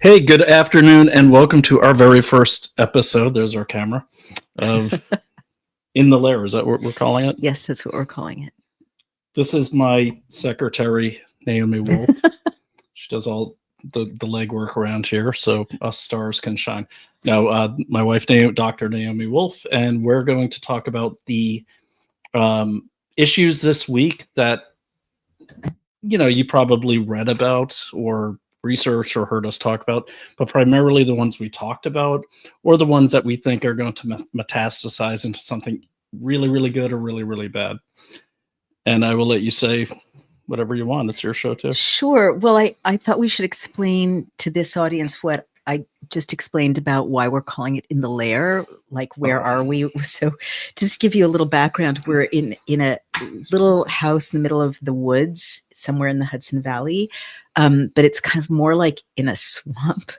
Hey, good afternoon, and welcome to our very first episode. There's our camera of In the Lair. Is that what we're calling it? Yes, that's what we're calling it. This is my secretary, Naomi Wolf. She does all the legwork around here, so us stars can shine. Now, my wife, Dr. Naomi Wolf, and we're going to talk about the issues this week that, you probably read about or research or heard us talk about, but primarily the ones we talked about or the ones that we think are going to metastasize into something really, really good or really, really bad. And I will let you say whatever you want. It's your show too. Sure. Well, I thought we should explain to this audience what I just explained about why we're calling it In the Lair. Like, where are we? So just give you a little background. We're in a little house in the middle of the woods somewhere in the Hudson Valley. But it's kind of more like in a swamp,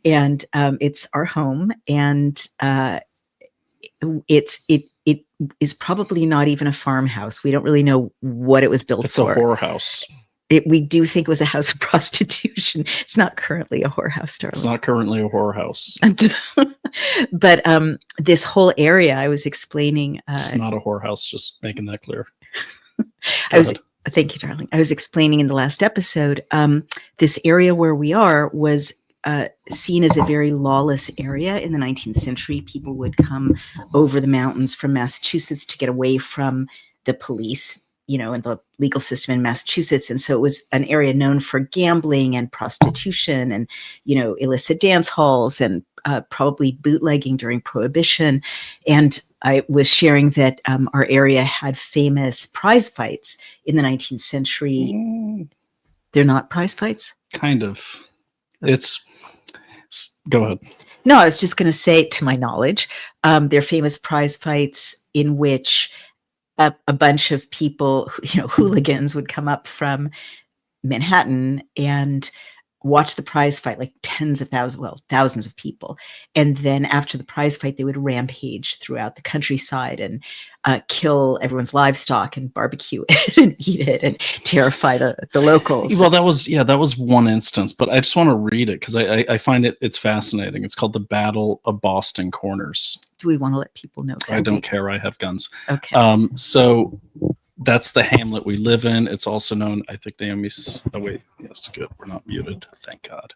and it's our home, and it is probably not even a farmhouse. We don't really know what it was built for. It's a whorehouse. We do think it was a house of prostitution. It's not currently a whorehouse, darling. It's not currently a whorehouse. But this whole area, I was explaining. It's not a whorehouse. Just making that clear. Thank you, darling. I was explaining in the last episode, this area where we are was seen as a very lawless area in the 19th century. People would come over the mountains from Massachusetts to get away from the police, and the legal system in Massachusetts. And so it was an area known for gambling and prostitution and, illicit dance halls and probably bootlegging during Prohibition. And I was sharing that our area had famous prize fights in the 19th century. They're not prize fights? Kind of. Go ahead. No, I was just going to say, to my knowledge, they're famous prize fights in which a bunch of people, hooligans would come up from Manhattan and watch the prize fight, like thousands of people. And then after the prize fight, they would rampage throughout the countryside and kill everyone's livestock and barbecue it and eat it and terrify the locals. Well, that was one instance, but I just want to read it because I find it's fascinating. It's called the Battle of Boston Corners. Do we want to let people know exactly? I don't care. I have guns. Okay. So that's the hamlet we live in. It's also known, I think Naomi's, oh wait, yes, good. We're not muted. Thank God.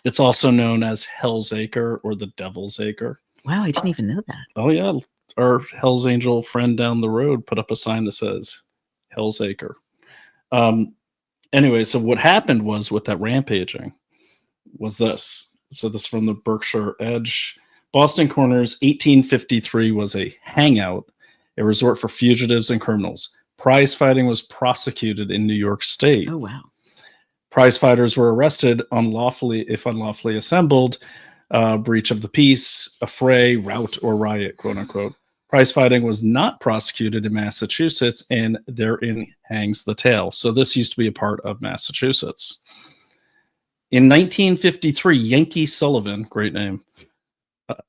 It's also known as Hell's Acre or the Devil's Acre. Wow, I didn't even know that. Oh yeah. Our Hell's Angel friend down the road put up a sign that says Hell's Acre. Anyway, so what happened was with that rampaging was this. So this is from the Berkshire Edge. Boston Corners, 1853 was a hangout, a resort for fugitives and criminals. Prize fighting was prosecuted in New York State. Oh, wow. Prize fighters were arrested if unlawfully assembled, breach of the peace, affray, rout, or riot, quote unquote. Prize fighting was not prosecuted in Massachusetts, and therein hangs the tale. So this used to be a part of Massachusetts. In 1953, Yankee Sullivan, great name,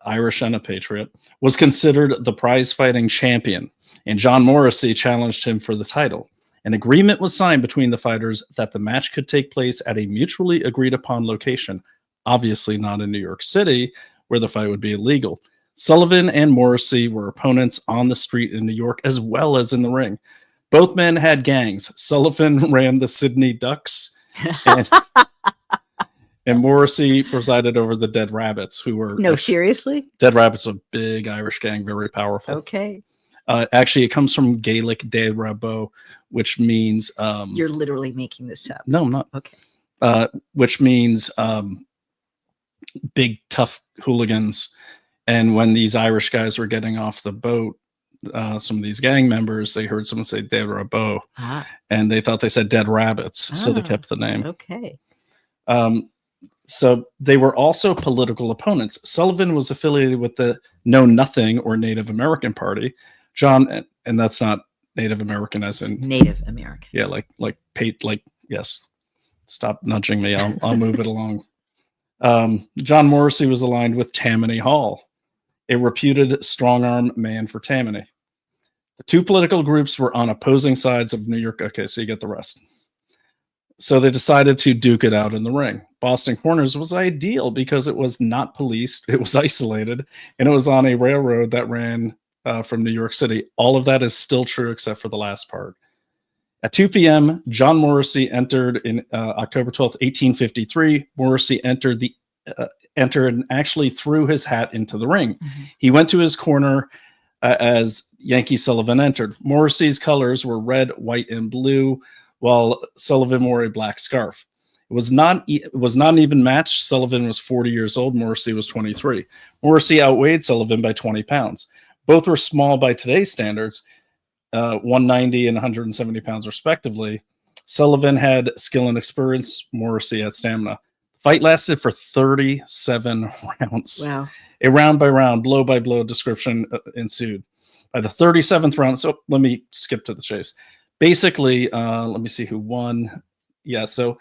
Irish and a patriot, was considered the prize fighting champion, and John Morrissey challenged him for the title. An agreement was signed between the fighters that the match could take place at a mutually agreed upon location, obviously not in New York City, where the fight would be illegal. Sullivan and Morrissey were opponents on the street in New York as well as in the ring. Both men had gangs. Sullivan ran the Sydney Ducks, and Morrissey presided over the Dead Rabbits, who were... No, seriously? Dead Rabbits, a big Irish gang, very powerful. Okay. Actually, it comes from Gaelic De Rabo, which means... You're literally making this up. No, I'm not. Okay. Which means big, tough hooligans. And when these Irish guys were getting off the boat, some of these gang members, they heard someone say De Rabo, and they thought they said Dead Rabbits, so they kept the name. Okay. So they were also political opponents. Sullivan was affiliated with the Know Nothing or Native American Party. John, and that's not Native American as in Native American. Yeah, yes. Stop nudging me. I'll move it along. John Morrissey was aligned with Tammany Hall, a reputed strong-arm man for Tammany. The two political groups were on opposing sides of New York. Okay, so you get the rest. So they decided to duke it out in the ring. Boston Corners was ideal because it was not policed, it was isolated, and it was on a railroad that ran from New York City. All of that is still true except for the last part. At 2 p.m., John Morrissey entered in October 12th, 1853. Morrissey entered and actually threw his hat into the ring. Mm-hmm. He went to his corner as Yankee Sullivan entered. Morrissey's colors were red, white, and blue, while Sullivan wore a black scarf. It was not an even match. Sullivan was 40 years old. Morrissey was 23. Morrissey outweighed Sullivan by 20 pounds. Both were small by today's standards, 190 and 170 pounds respectively. Sullivan had skill and experience. Morrissey had stamina. Fight lasted for 37 rounds. Wow. A round by round, blow by blow description ensued. By the 37th round, so let me skip to the chase. Basically, let me see who won. Yeah, so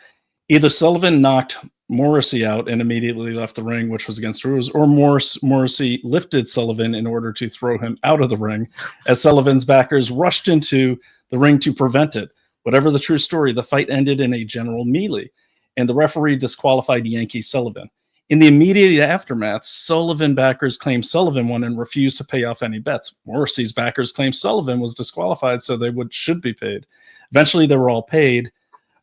either Sullivan knocked Morrissey out and immediately left the ring, which was against the rules, or Morrissey lifted Sullivan in order to throw him out of the ring, as Sullivan's backers rushed into the ring to prevent it. Whatever the true story, the fight ended in a general melee, and the referee disqualified Yankee Sullivan. In the immediate aftermath, Sullivan backers claimed Sullivan won and refused to pay off any bets. Morrissey's backers claimed Sullivan was disqualified, so they should be paid. Eventually, they were all paid,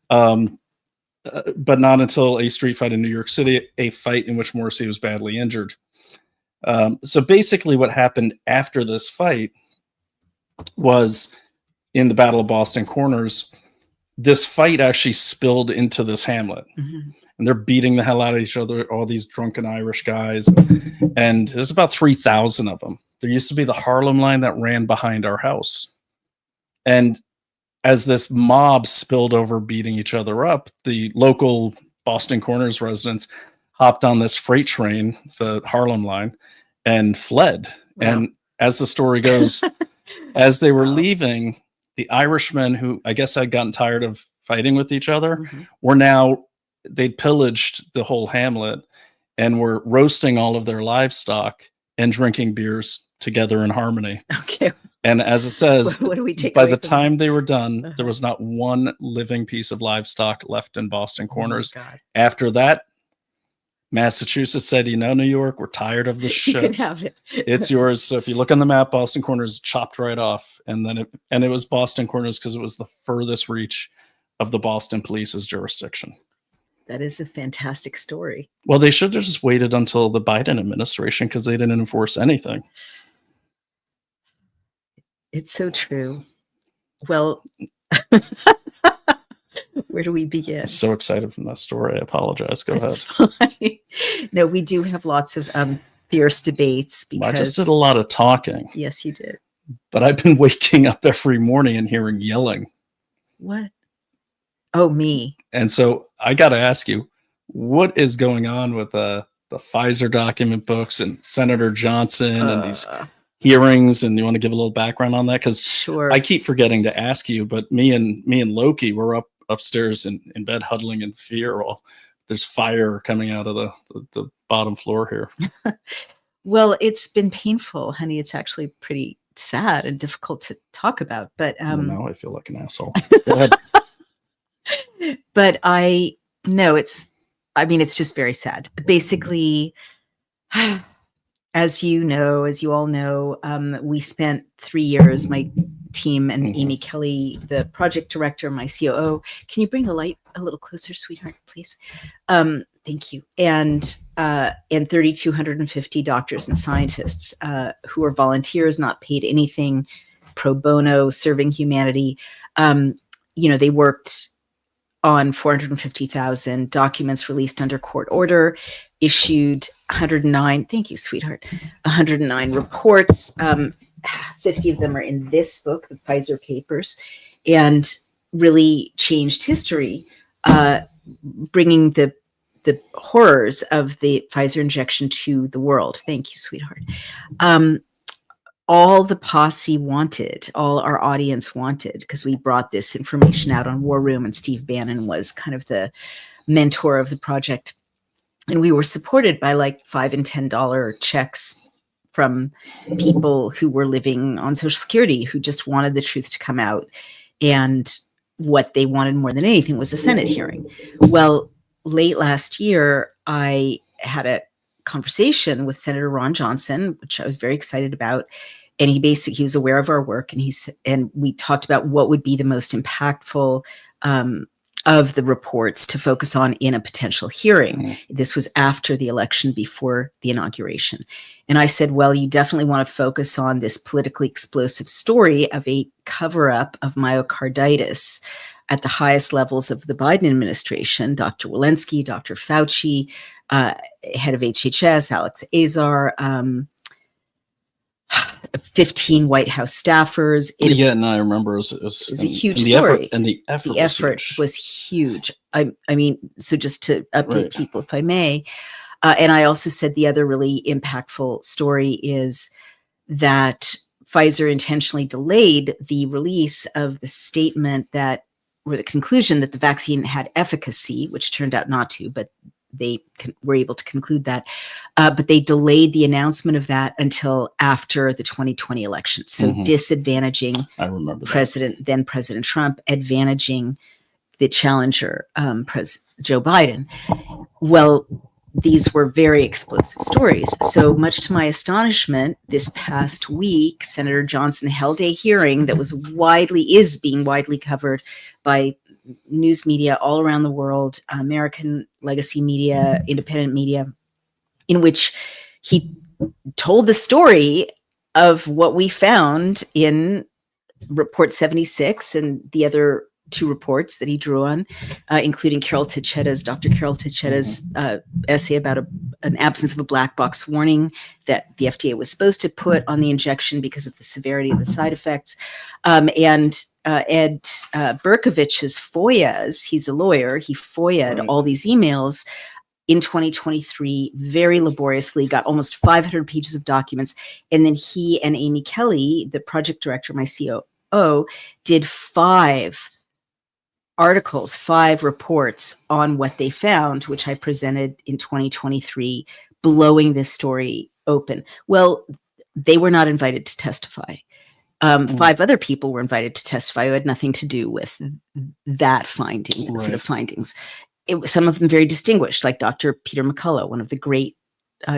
but not until a street fight in New York City, a fight in which Morrissey was badly injured. So basically what happened after this fight was in the Battle of Boston Corners, this fight actually spilled into this hamlet. Mm-hmm. And they're beating the hell out of each other, all these drunken Irish guys. And there's about 3,000 of them. There used to be the Harlem line that ran behind our house. And as this mob spilled over beating each other up, the local Boston Corners residents hopped on this freight train, the Harlem line, and fled. Wow. And as the story goes, as they were leaving, the Irishmen, who I guess had gotten tired of fighting with each other, mm-hmm. were now... They'd pillaged the whole hamlet and were roasting all of their livestock and drinking beers together in harmony. Okay. And as it says, what do we take by the time they were done, there was not one living piece of livestock left in Boston Corners. Oh, God. After that, Massachusetts said, New York, we're tired of this shit. You can have it. It's yours. So if you look on the map, Boston Corners chopped right off. And then it was Boston Corners because it was the furthest reach of the Boston police's jurisdiction. That is a fantastic story. Well, they should have just waited until the Biden administration because they didn't enforce anything. It's so true. Well, Where do we begin? I'm so excited from that story. I apologize. Go That's ahead. fine. No, we do have lots of fierce debates because I just did a lot of talking. Yes, you did. But I've been waking up every morning and hearing yelling. What? Oh, me. And so I got to ask you, what is going on with the Pfizer document books and Senator Johnson and these hearings? And you want to give a little background on that? Because sure. I keep forgetting to ask you, but me and Loki were upstairs in bed huddling in fear while there's fire coming out of the bottom floor here. Well, it's been painful, honey. It's actually pretty sad and difficult to talk about. But now I feel like an asshole. Go ahead. But it's just very sad. Basically, as you all know, we spent 3 years, my team and Amy Kelly, the project director, my COO. Can you bring the light a little closer, sweetheart, please? Thank you. And 3,250 doctors and scientists who are volunteers, not paid anything, pro bono, serving humanity. They worked on 450,000 documents released under court order, issued 109, thank you, sweetheart, 109 reports. 50 of them are in this book, the Pfizer Papers, and really changed history, bringing the horrors of the Pfizer injection to the world. Thank you, sweetheart. All the posse wanted, all our audience wanted, because we brought this information out on War Room, and Steve Bannon was kind of the mentor of the project. And we were supported by like $5 and $10 checks from people who were living on Social Security, who just wanted the truth to come out. And what they wanted more than anything was a Senate hearing. Well, late last year, I had a conversation with Senator Ron Johnson, which I was very excited about. And he was aware of our work, and we talked about what would be the most impactful of the reports to focus on in a potential hearing. This was after the election, before the inauguration. And I said, well, you definitely want to focus on this politically explosive story of a cover-up of myocarditis at the highest levels of the Biden administration. Dr. Walensky, Dr. Fauci, head of HHS, Alex Azar, 15 White House staffers. I remember it was a huge story. The effort was huge. I mean, so just to update people, if I may, and I also said the other really impactful story is that Pfizer intentionally delayed the release of the statement or the conclusion that the vaccine had efficacy, which turned out not to, but they were able to conclude that, but they delayed the announcement of that until after the 2020 election. So disadvantaging then President Trump, advantaging the challenger, Joe Biden. Well, these were very explosive stories. So much to my astonishment, this past week, Senator Johnson held a hearing that is being widely covered by news media all around the world, American legacy media, independent media, in which he told the story of what we found in Report 76 and the other 2 reports that he drew on, including Dr. Carol Tichetta's essay about an absence of a black box warning that the FDA was supposed to put on the injection because of the severity of the side effects. And Ed Berkovich's FOIAs, he's a lawyer, he FOIA'd all these emails in 2023, very laboriously, got almost 500 pages of documents. And then he and Amy Kelly, the project director, my COO, did 5 articles, 5 reports on what they found, which I presented in 2023, blowing this story open. Well, they were not invited to testify. 5 other people were invited to testify who had nothing to do with that set of findings. Some of them very distinguished, like Dr. Peter McCullough, one of the great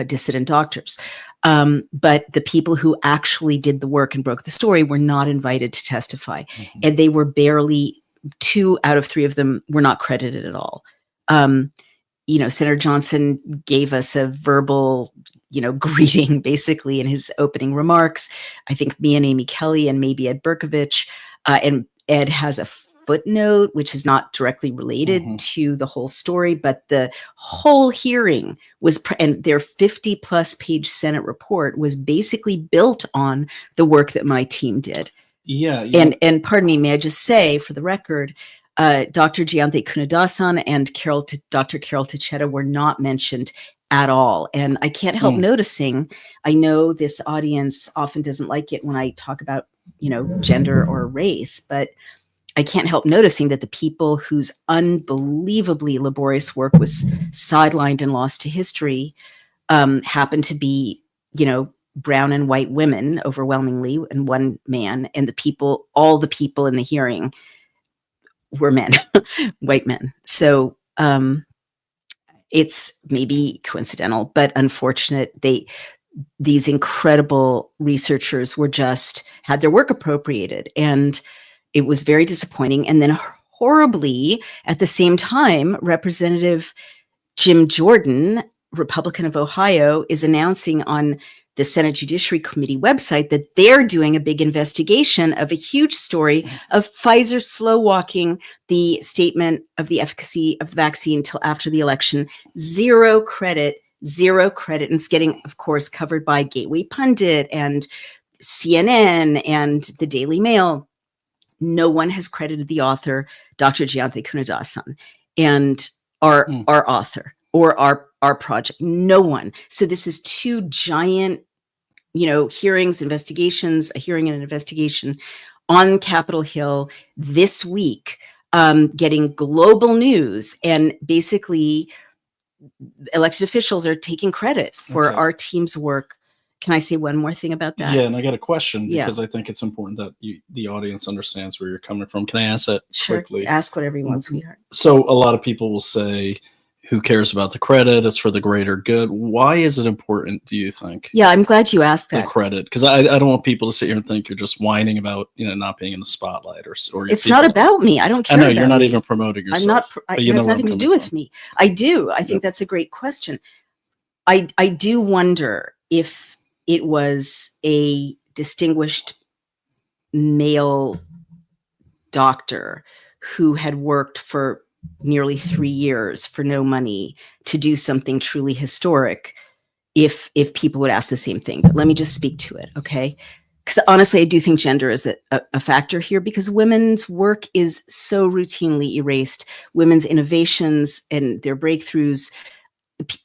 dissident doctors. But the people who actually did the work and broke the story were not invited to testify. And they were barely, 2 out of 3 of them were not credited at all. Senator Johnson gave us a verbal, greeting basically in his opening remarks. I think me and Amy Kelly and maybe Ed Berkovich, and Ed has a footnote, which is not directly related to the whole story, but the whole hearing was, and their 50 plus page Senate report was basically built on the work that my team did. Yeah. And pardon me, may I just say for the record, Dr. Jayanthe Kunadasan and Dr. Carol Ticetta were not mentioned at all. And I can't help noticing, I know this audience often doesn't like it when I talk about, gender or race, but I can't help noticing that the people whose unbelievably laborious work was sidelined and lost to history happen to be, brown and white women overwhelmingly, and one man, and all the people in the hearing were men, white men. So it's maybe coincidental, but unfortunate. These incredible researchers had their work appropriated, and it was very disappointing. And then horribly, at the same time, Representative Jim Jordan, Republican of Ohio, is announcing on the Senate Judiciary Committee website that they're doing a big investigation of a huge story of Pfizer slow walking the statement of the efficacy of the vaccine until after the election. Zero credit. And it's getting, of course, covered by Gateway Pundit and CNN and the Daily Mail. No one has credited the author, Dr. Jayanthe Kunadasan, and our author or our project. No one. So this is two giant, hearings, investigations, a hearing and an investigation on Capitol Hill this week, getting global news, and basically elected officials are taking credit for our team's work. Can I say one more thing about that? Yeah, and I got a question because I think it's important that the audience understands where you're coming from. Can I ask that quickly? Ask whatever you want, sweetheart. So a lot of people will say, who cares about the credit? It's for the greater good. Why is it important, do you think? Yeah, I'm glad you asked that. The credit, because I don't want people to sit here and think you're just whining about not being in the spotlight or it's not about me. I don't care. I know you're not even promoting yourself. I'm not. It has nothing to do with me. I do. I think that's a great question. I do wonder if it was a distinguished male doctor who had worked for nearly 3 years for no money to do something truly historic, if people would ask the same thing. But let me just speak to it, okay? Because honestly, I do think gender is a factor here, because women's work is so routinely erased. Women's innovations and their breakthroughs,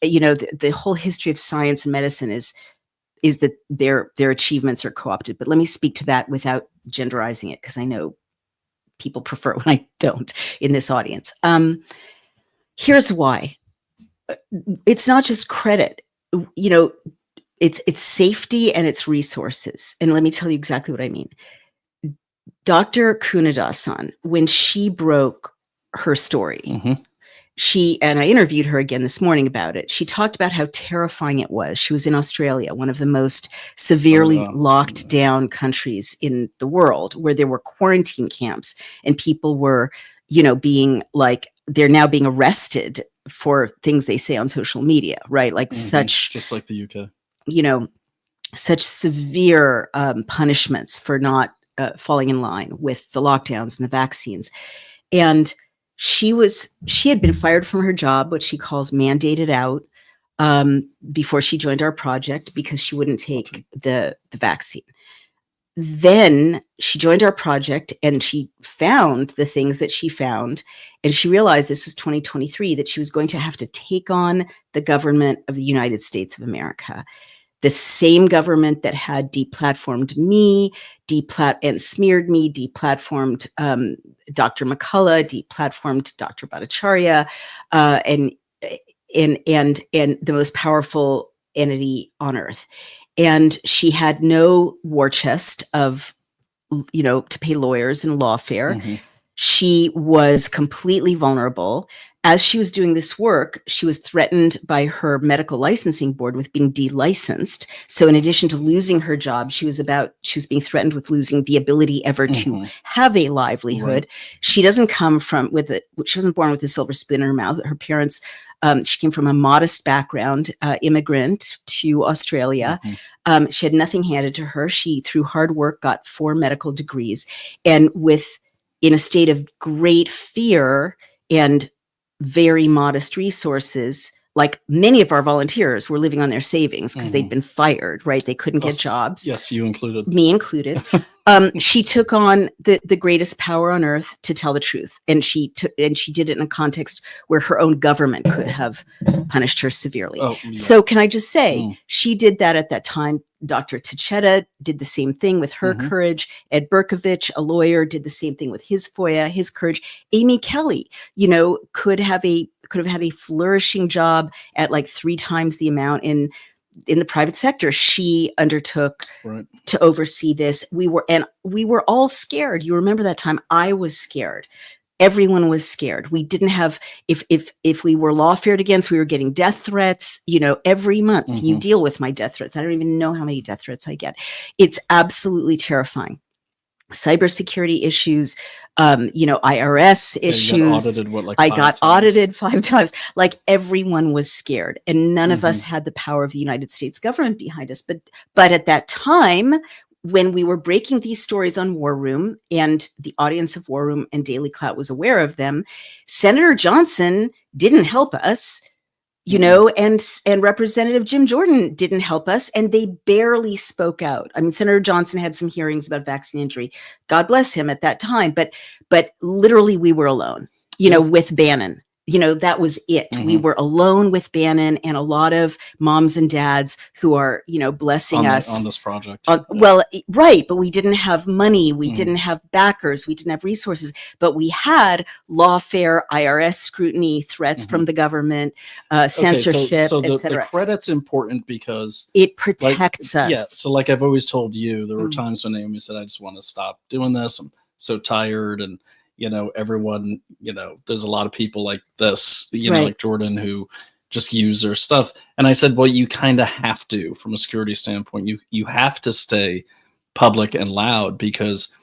the whole history of science and medicine is that their achievements are co-opted. But let me speak to that without genderizing it, because I know people prefer it when I don't in this audience. Here's why. It's not just credit. It's safety and it's resources. And let me tell you exactly what I mean. Dr. Kunadasan, when she broke her story, and I interviewed her again this morning about it. She talked about how terrifying it was. She was in Australia, one of the most severely locked down countries in the world, where there were quarantine camps and people were, being like, they're now being arrested for things they say on social media, right? Like just like the UK, such severe punishments for not falling in line with the lockdowns and the vaccines. And she had been fired from her job, what she calls mandated out, before she joined our project because she wouldn't take the vaccine. Then she joined our project and she found the things that she found. And she realized, this was 2023, that she was going to have to take on the government of the United States of America. The same government that had deplatformed me, and smeared me, deplatformed Dr. McCullough, deplatformed Dr. Bhattacharya, and the most powerful entity on earth. And she had no war chest of, to pay lawyers and lawfare. She was completely vulnerable. As she was doing this work, she was threatened by her medical licensing board with being delicensed. So in addition to losing her job, she was being threatened with losing the ability ever to have a livelihood. Right. She doesn't come she wasn't born with a silver spoon in her mouth. Her parents, she came from a modest background, immigrant to Australia. She had nothing handed to her. She, through hard work, got 4 medical degrees. And in a state of great fear and very modest resources. Like many of our volunteers were living on their savings because they'd been fired, right? They couldn't get jobs. Yes, you included. Me included. She took on the greatest power on earth to tell the truth. And she did it in a context where her own government could have punished her severely. Oh, yeah. So can I just say, she did that at that time. Dr. Tachetta did the same thing with her courage. Ed Berkovich, a lawyer, did the same thing with his FOIA, his courage. Amy Kelly, could have had a flourishing job at like 3 times the amount in the private sector. She undertook to oversee this. We were all scared. You remember that time? I was scared. Everyone was scared. We didn't have, if we were lawfared against, we were getting death threats, every month. You deal with my death threats. I don't even know how many death threats I get. It's absolutely terrifying. Cybersecurity issues, IRS issues. I got audited 5 times. Like everyone was scared, and none of us had the power of the United States government behind us. But at that time, when we were breaking these stories on War Room, and the audience of War Room and Daily Clout was aware of them, Senator Johnson didn't help us. And Representative Jim Jordan didn't help us, and they barely spoke out. I mean, Senator Johnson had some hearings about vaccine injury. God bless him at that time, but literally we were alone, with Bannon. That was it. We were alone with Bannon and a lot of moms and dads who are, blessing us on this project. Well, right. But we didn't have money. We didn't have backers. We didn't have resources, but we had lawfare, IRS scrutiny, threats from the government, censorship, so et cetera. The credit's important because it protects us. Yeah. So like I've always told you, there were times when Naomi said, I just want to stop doing this. I'm so tired. And everyone, there's a lot of people like this, like Jordan, who just use their stuff. And I said, well, you kind of have to, from a security standpoint, you have to stay public and loud, because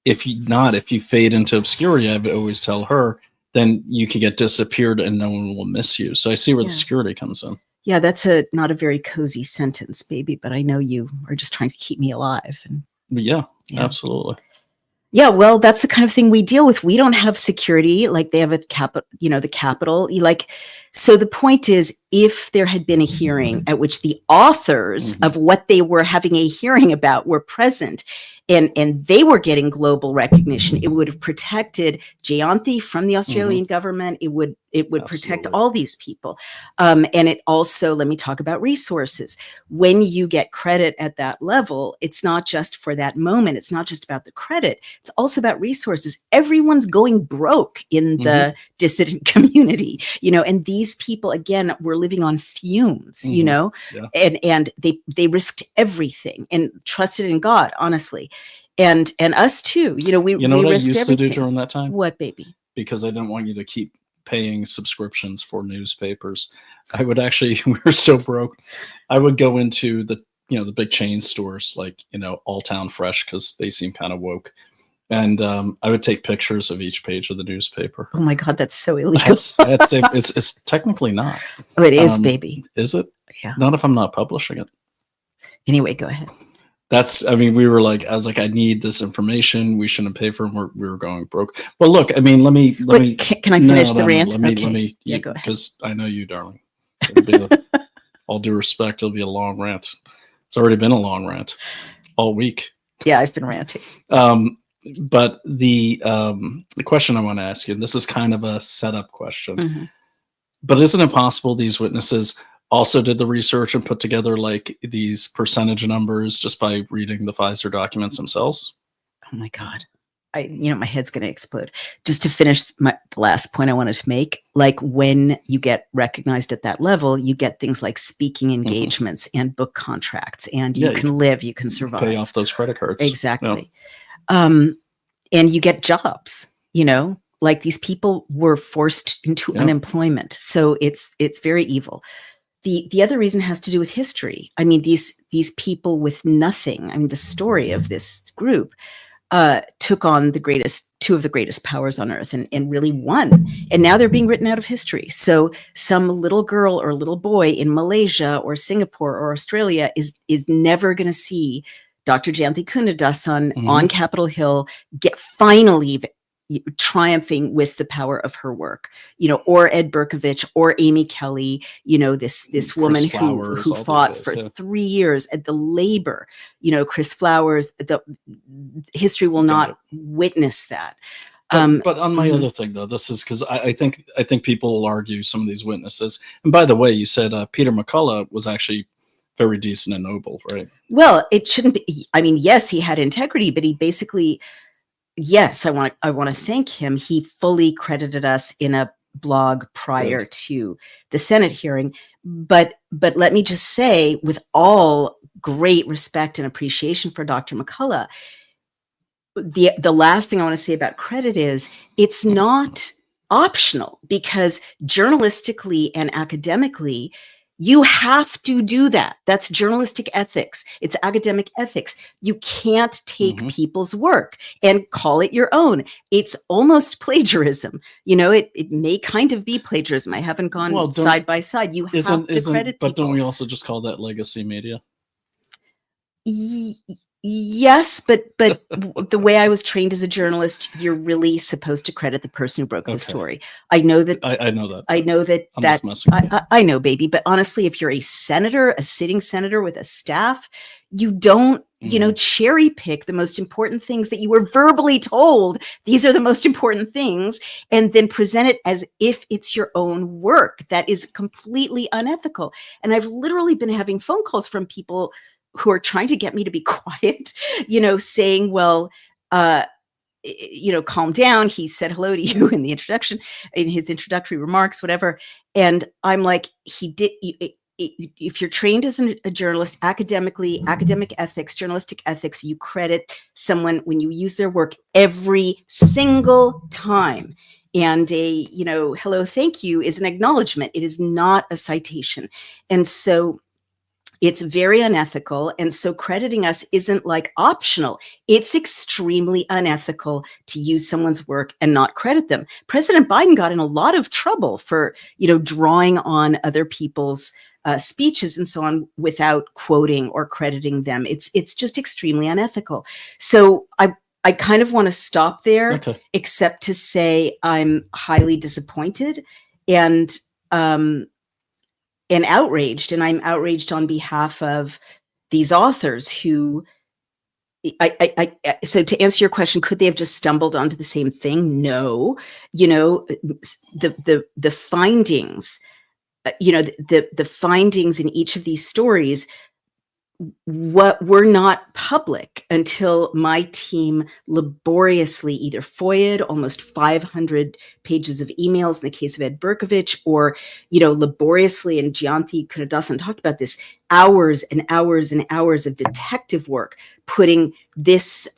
if you fade into obscurity, I would always tell her, then you could get disappeared and no one will miss you. So I see where the security comes in. Yeah, that's not a very cozy sentence, baby, but I know you are just trying to keep me alive. Yeah, absolutely. Yeah, well, that's the kind of thing we deal with. We don't have security like they have at the Capitol. So the point is, if there had been a hearing at which the authors of what they were having a hearing about were present, and they were getting global recognition, it would have protected Jayanthi from the Australian government. It would protect all these people. And it also, let me talk about resources. When you get credit at that level, it's not just for that moment. It's not just about the credit. It's also about resources. Everyone's going broke in the dissident community, and these people, again, were living on fumes, and they risked everything and trusted in God, honestly. And us too, we what I risked used everything. to do during that time? What, baby? Because I didn't want you to keep paying subscriptions for newspapers. I would actually, we were so broke, I would go into the big chain stores like, All Town Fresh, because they seem kind of woke. And I would take pictures of each page of the newspaper. Oh my God, that's so illegal. I'd say it's technically not. Oh, it is, baby. Is it? Yeah. Not if I'm not publishing it. Anyway, go ahead. We were like, I was like, I need this information. We shouldn't pay for them. We were going broke. Well, look, let me. Can I finish the rant? Let me, go ahead. Because I know you, darling. All due respect, it'll be a long rant. It's already been a long rant all week. Yeah, I've been ranting. But the question I want to ask you, and this is kind of a setup question, but isn't it possible these witnesses also did the research and put together like these percentage numbers just by reading the Pfizer documents themselves? Oh my God. My head's going to explode. Just to finish the last point I wanted to make, like when you get recognized at that level, you get things like speaking engagements and book contracts, and you can live, you can survive. Pay off those credit cards. Exactly. Yeah. And you get jobs, like these people were forced into unemployment. So it's very evil. The other reason has to do with history. I mean, these people with nothing. I mean, the story of this group took on two of the greatest powers on earth and really won. And now they're being written out of history. So some little girl or little boy in Malaysia or Singapore or Australia is never going to see Dr. Jayanthi Kunadasan on Capitol Hill finally triumphing with the power of her work, or Ed Berkovich or Amy Kelly, this woman Flowers, who all these fought guys, for yeah. 3 years at the labor, Chris Flowers. The history will not witness that. But on my other thing, though, this is because I think people will argue some of these witnesses. And by the way, you said Peter McCullough was actually very decent and noble, right? Well, it shouldn't be. I mean, yes, he had integrity, but he basically, yes, I want to thank him. He fully credited us in a blog prior to the Senate hearing. But let me just say, with all great respect and appreciation for Dr. McCullough, the last thing I want to say about credit is it's not optional, because journalistically and academically, you have to do that. That's journalistic ethics. It's academic ethics. You can't take people's work and call it your own. It's almost plagiarism. It may kind of be plagiarism. I haven't gone side by side. You have to credit people. But don't we also just call that legacy media? Yes, but the way I was trained as a journalist, you're really supposed to credit the person who broke the story. I know that. I know that. I know that. I'm just messing with you. I know, baby. But honestly, if you're a senator, a sitting senator with a staff, you don't, cherry pick the most important things that you were verbally told. These are the most important things, and then present it as if it's your own work. That is completely unethical. And I've literally been having phone calls from people who are trying to get me to be quiet, saying, well, calm down. He said hello to you in the introduction, in his introductory remarks, whatever. And I'm like, he did. If you're trained as a journalist, academic ethics, journalistic ethics, you credit someone when you use their work every single time. And a, hello, thank you is an acknowledgement. It is not a citation. And so it's very unethical. And so crediting us isn't like optional. It's extremely unethical to use someone's work and not credit them. President Biden got in a lot of trouble for, drawing on other people's speeches and so on without quoting or crediting them. It's just extremely unethical. So I kind of want to stop there, except to say I'm highly disappointed and outraged. And I'm outraged on behalf of these authors who, so to answer your question, could they have just stumbled onto the same thing? No. The findings, the findings in each of these stories were not public until my team laboriously either FOIA'd almost 500 pages of emails in the case of Ed Berkovich, or, laboriously, and Jyanti Kunadasan talked about this, hours and hours and hours of detective work, putting this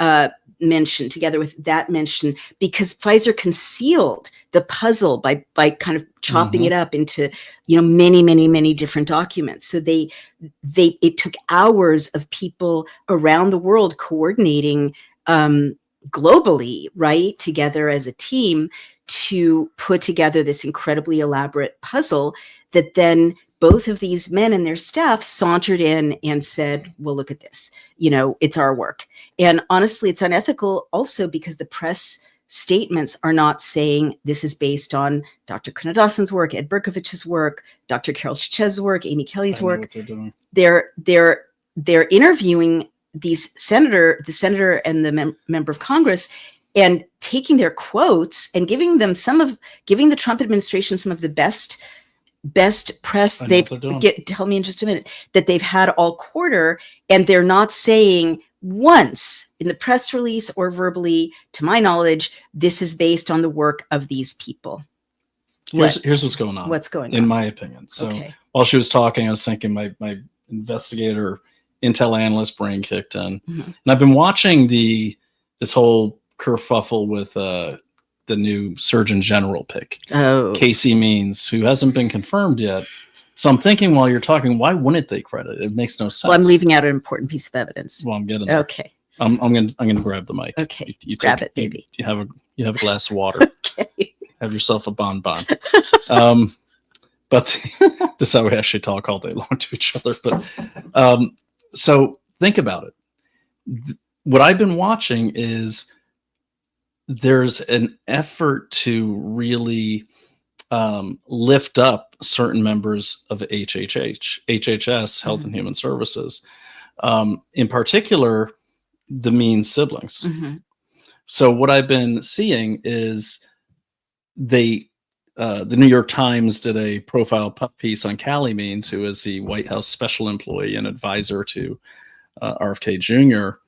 mention together with that mention, because Pfizer concealed the puzzle by kind of chopping it up into, many, many, many different documents. So it took hours of people around the world coordinating globally, right, together as a team to put together this incredibly elaborate puzzle that then both of these men and their staff sauntered in and said, well, look at this, it's our work. And honestly, it's unethical also because the press statements are not saying this is based on Dr. Kunadasan's work, Ed Berkovich's work, Dr. Carol Chichez's work, Amy Kelly's work. They're interviewing the senator and the member of Congress and taking their quotes and giving the Trump administration some of the best press tell me in just a minute that they've had all quarter, and they're not saying once in the press release or verbally, to my knowledge, this is based on the work of these people. Here's what's going on. What's going on? In my opinion. So while she was talking, I was thinking my investigator, intel analyst brain kicked in. And I've been watching this whole kerfuffle with the new Surgeon General pick, Casey Means, who hasn't been confirmed yet. So I'm thinking while you're talking, why wouldn't they credit it? It makes no sense. Well, I'm leaving out an important piece of evidence. Well, I'm getting there. Okay. I'm gonna grab the mic. Okay. You grab it, baby. You have a glass of water. Okay. Have yourself a bonbon. But this is how we actually talk all day long to each other. But so think about it. What I've been watching is there's an effort to really lift up certain members of HHS, Health and Human Services, in particular, the Means siblings. So what I've been seeing is the New York Times did a profile piece on Callie Means, who is the White House special employee and advisor to RFK Jr.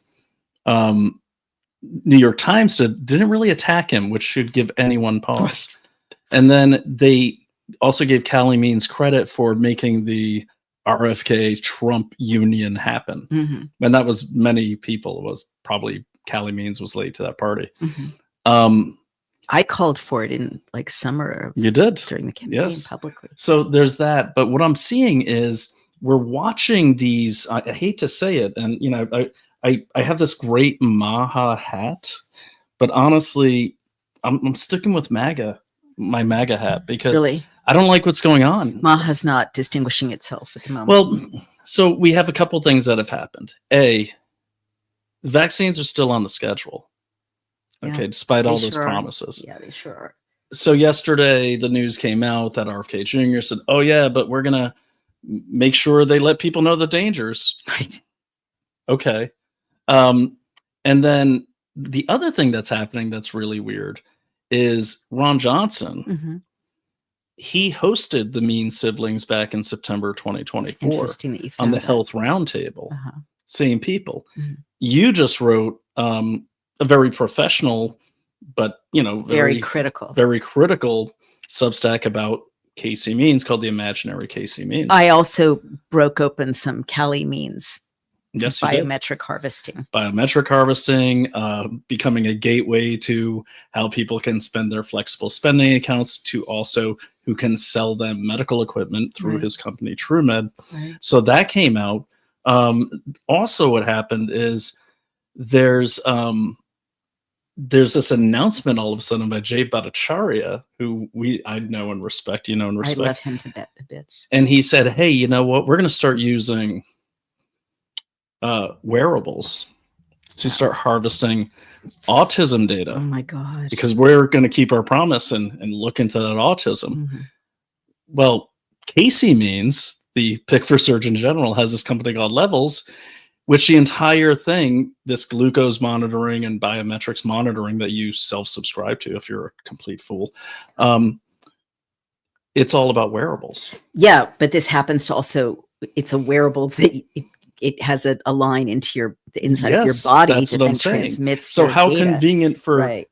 New York Times didn't really attack him, which should give anyone pause. And then they also gave Callie Means credit for making the RFK Trump union happen. And that was many people. It was probably Callie Means was late to that party. I called for it in like summer. You did during the campaign publicly. So there's that. But what I'm seeing is we're watching these. I hate to say it, and you know, I have this great Maha hat, but honestly, I'm sticking with MAGA, my MAGA hat, because really? I don't like what's going on. Maha's not distinguishing itself at the moment. Well, so we have a couple things that have happened. The vaccines are still on the schedule. Okay, despite all those promises. Yeah, they sure are. So yesterday, the news came out that RFK Jr. said, "Oh yeah, but we're gonna make sure they let people know the dangers." Right. Okay. And then the other thing that's happening that's really weird is Ron Johnson. He hosted the Means siblings back in September 2024 on the Health Roundtable. Same people. You just wrote a very professional, but very critical Substack about Casey Means called The Imaginary Casey Means. I also broke open some Callie Means. Yes, biometric harvesting. Biometric harvesting, becoming a gateway to how people can spend their flexible spending accounts, to also who can sell them medical equipment through his company TrueMed. So that came out. Also, what happened is there's this announcement all of a sudden by Jay Bhattacharya, who I know and respect. I love him to bits. And he said, "Hey, you know what? We're going to start using wearables to start harvesting autism data." Oh my God. Because we're going to keep our promise and look into that autism. Well, Casey Means, the pick for Surgeon General, has this company called Levels, which the entire thing, this glucose monitoring and biometrics monitoring that you self-subscribe to if you're a complete fool, it's all about wearables. Yeah, but this happens to also, it's a wearable that it has a line into the inside of your body that then transmits. So how data. Convenient for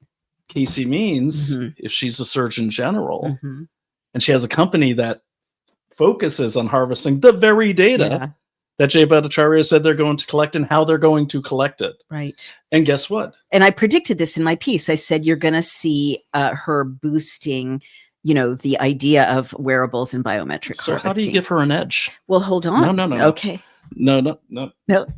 Casey Means, if she's a Surgeon General and she has a company that focuses on harvesting the very data that Jay Bhattacharya said they're going to collect and how they're going to collect it. Right. And guess what? And I predicted this in my piece. I said, you're going to see her boosting, the idea of wearables and biometric So harvesting. How do you give her an edge? Well, hold on. No. Okay. No.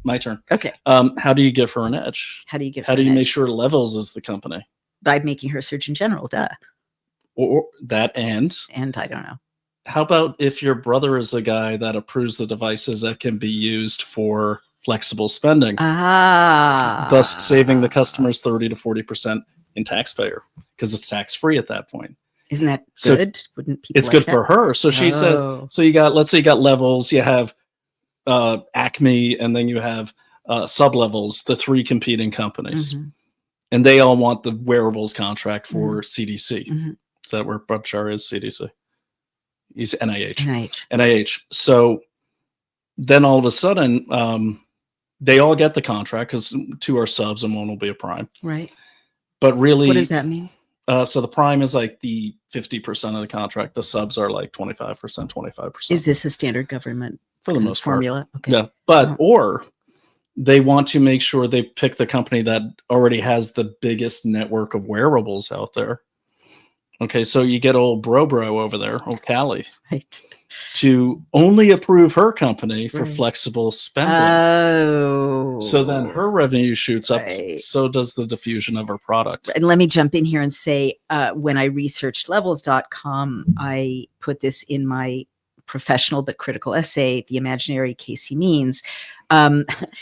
My turn. Okay. How do you give her an edge? How do you make sure Levels is the company? By making her Surgeon General, duh. Or that and I don't know. How about if your brother is the guy that approves the devices that can be used for flexible spending, thus saving the customers 30 to 40% in taxpayer, because it's tax-free at that point. Isn't that good? Wouldn't people it's good for her. So she says, so let's say you got Levels, you have Acme, and then you have Sublevels, the three competing companies. And they all want the wearables contract for CDC. Is that where Bhattacharya is? CDC? He's NIH. So then all of a sudden, they all get the contract because two are subs and one will be a prime. Right. But really, what does that mean? So the prime is like the 50% of the contract. The subs are like 25%. Is this a standard government for the most formula? Okay. Yeah. But or they want to make sure they pick the company that already has the biggest network of wearables out there. Okay, so you get old bro over there, old Callie, to only approve her company for flexible spending. Oh. So then her revenue shoots up. So does the diffusion of her product. And let me jump in here and say, when I researched levels.com, I put this in my professional but critical essay, The Imaginary Casey Means.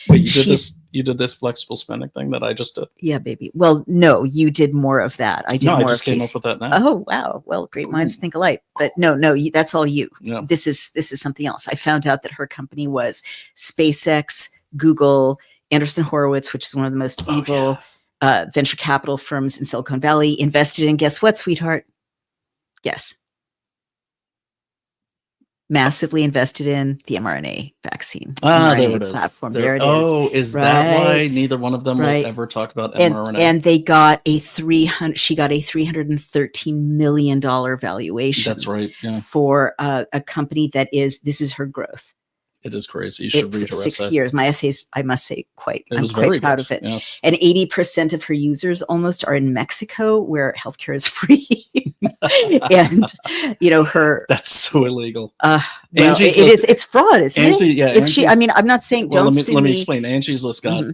Wait, you You did this flexible spending thing that I just did. Yeah, baby. Well, no, you did more of that. I did No, I more just of came Casey. up with that now. Oh, wow. Well, great minds think alike. But no, that's all you. Yeah. This is something else. I found out that her company was SpaceX, Google, Anderson Horowitz, which is one of the most evil venture capital firms in Silicon Valley, invested in, guess what, sweetheart? Guess. Massively invested in the mRNA vaccine. There mRNA it is. platform. There it is. Oh, is that why neither one of them will ever talk about mRNA? And they got she got a $313 million valuation. That's right. Yeah. For a company this is her growth. It is crazy. You should read her 6 essay. years. My essays, I must say, I'm quite very proud good. of it. Yes. And 80% of her users almost are in Mexico, where healthcare is free. And that's so illegal. Well, it's fraud, isn't it? Yeah. If I'm not saying don't sue me. Let me explain. Angie's List got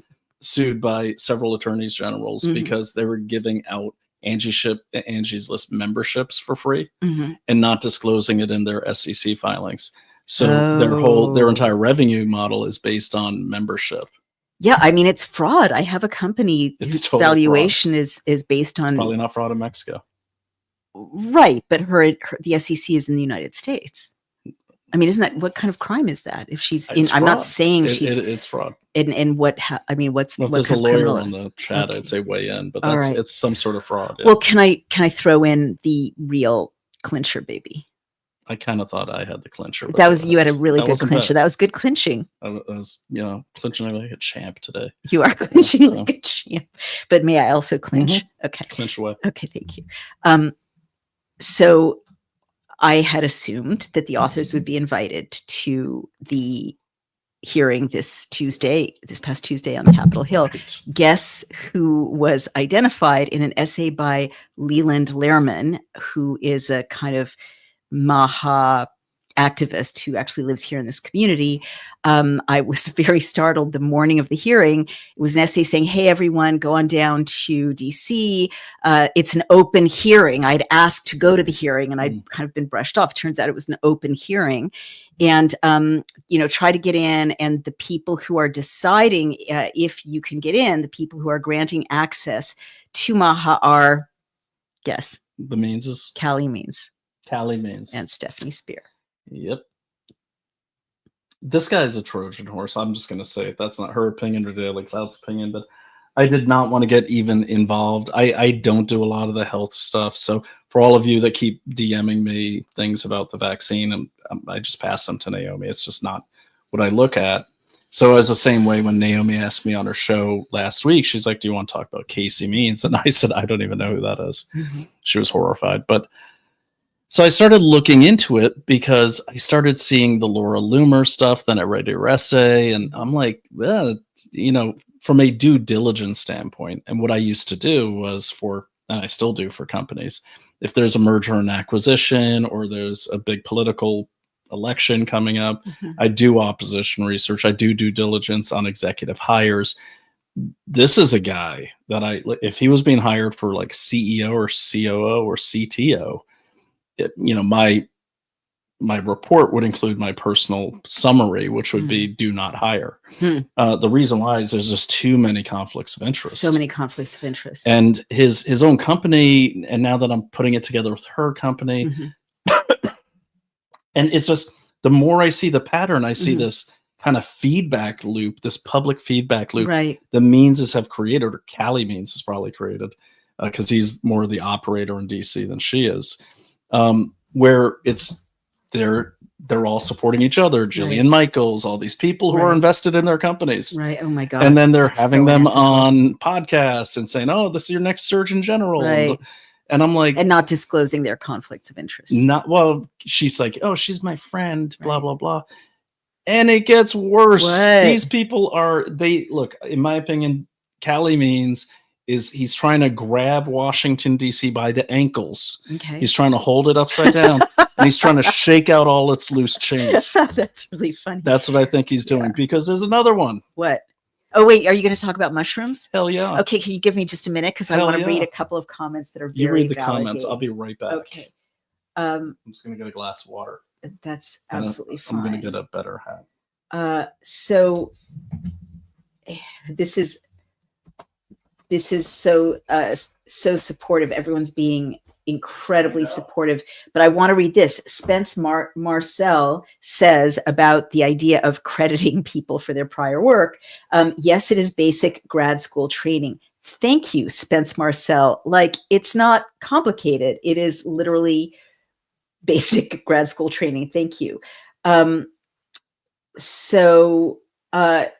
sued by several attorneys generals because they were giving out Angie's List memberships for free and not disclosing it in their SEC filings. So their entire revenue model is based on membership. Yeah, I mean, it's fraud. I have a company whose totally valuation is based on. It's probably not fraud in Mexico. Right, but the SEC is in the United States. I mean, isn't that, what kind of crime is that? If she's in, I'm not saying it's fraud. And what's if there's a lawyer on the chat, I'd say weigh in, but it's some sort of fraud. Yeah. Well, can I throw in the real clincher, baby? I kind of thought I had the clincher. You had a really good clincher. That was good clinching. I was, clinching like a champ today. You are clinching like a champ. But may I also clinch? Okay. Clinch away. Okay, thank you. So I had assumed that the authors would be invited to the hearing this past Tuesday on Capitol Hill. Right. Guess who was identified in an essay by Leland Lehrman, who is a kind of Maha activist who actually lives here in this community. I was very startled the morning of the hearing. It was an essay saying, hey, everyone, go on down to DC. It's an open hearing. I'd asked to go to the hearing and I'd kind of been brushed off. Turns out it was an open hearing. And, try to get in. And the people who are deciding if you can get in, the people who are granting access to Maha are, guess. The Meanses. Callie Means. Callie Means. And Stephanie Spear. Yep. This guy's a Trojan horse. I'm just going to say it. That's not her opinion or Daily Clout's opinion, but I did not want to get even involved. I don't do a lot of the health stuff. So for all of you that keep DMing me things about the vaccine, I just pass them to Naomi. It's just not what I look at. So as the same way when Naomi asked me on her show last week, she's like, do you want to talk about Casey Means? And I said, I don't even know who that is. She was horrified. But so I started looking into it because I started seeing the Laura Loomer stuff. Then I read her essay, and I'm like, well, from a due diligence standpoint, and what I used to do was and I still do for companies, if there's a merger and acquisition or there's a big political election coming up, I do opposition research. I do due diligence on executive hires. This is a guy that if he was being hired for like CEO or COO or CTO, my report would include my personal summary, which would be do not hire. The reason why is there's just too many conflicts of interest. So many conflicts of interest. And his own company, and now that I'm putting it together with her company, and it's just, the more I see the pattern, I see this kind of feedback loop, this public feedback loop. Right. The Meanses have created, or Callie Means has probably created, because he's more the operator in DC than she is. Where they're all supporting each other, Jillian Michaels, all these people who are invested in their companies. Right. Oh my God. And then they're having them on podcasts and saying, oh, this is your next Surgeon General. Right. And I'm like, and not disclosing their conflicts of interest. She's like, oh, she's my friend, blah, blah, blah. And it gets worse. What? These people look, in my opinion, Callie Means he's trying to grab Washington, D.C. by the ankles. Okay. He's trying to hold it upside down and he's trying to shake out all its loose change. That's really funny. That's what I think he's doing because there's another one. What? Oh, wait, are you going to talk about mushrooms? Hell yeah. Okay, can you give me just a minute? Because I want to read a couple of comments that are very You read the validating. comments. I'll be right back. Okay. I'm just going to get a glass of water. That's absolutely fine. I'm going to get a better hat. So, this is so so supportive. Everyone's being incredibly supportive. But I want to read this. Spence Marcel says about the idea of crediting people for their prior work. Yes, it is basic grad school training. Thank you, Spence Marcel. Like, it's not complicated. It is literally basic grad school training. Thank you.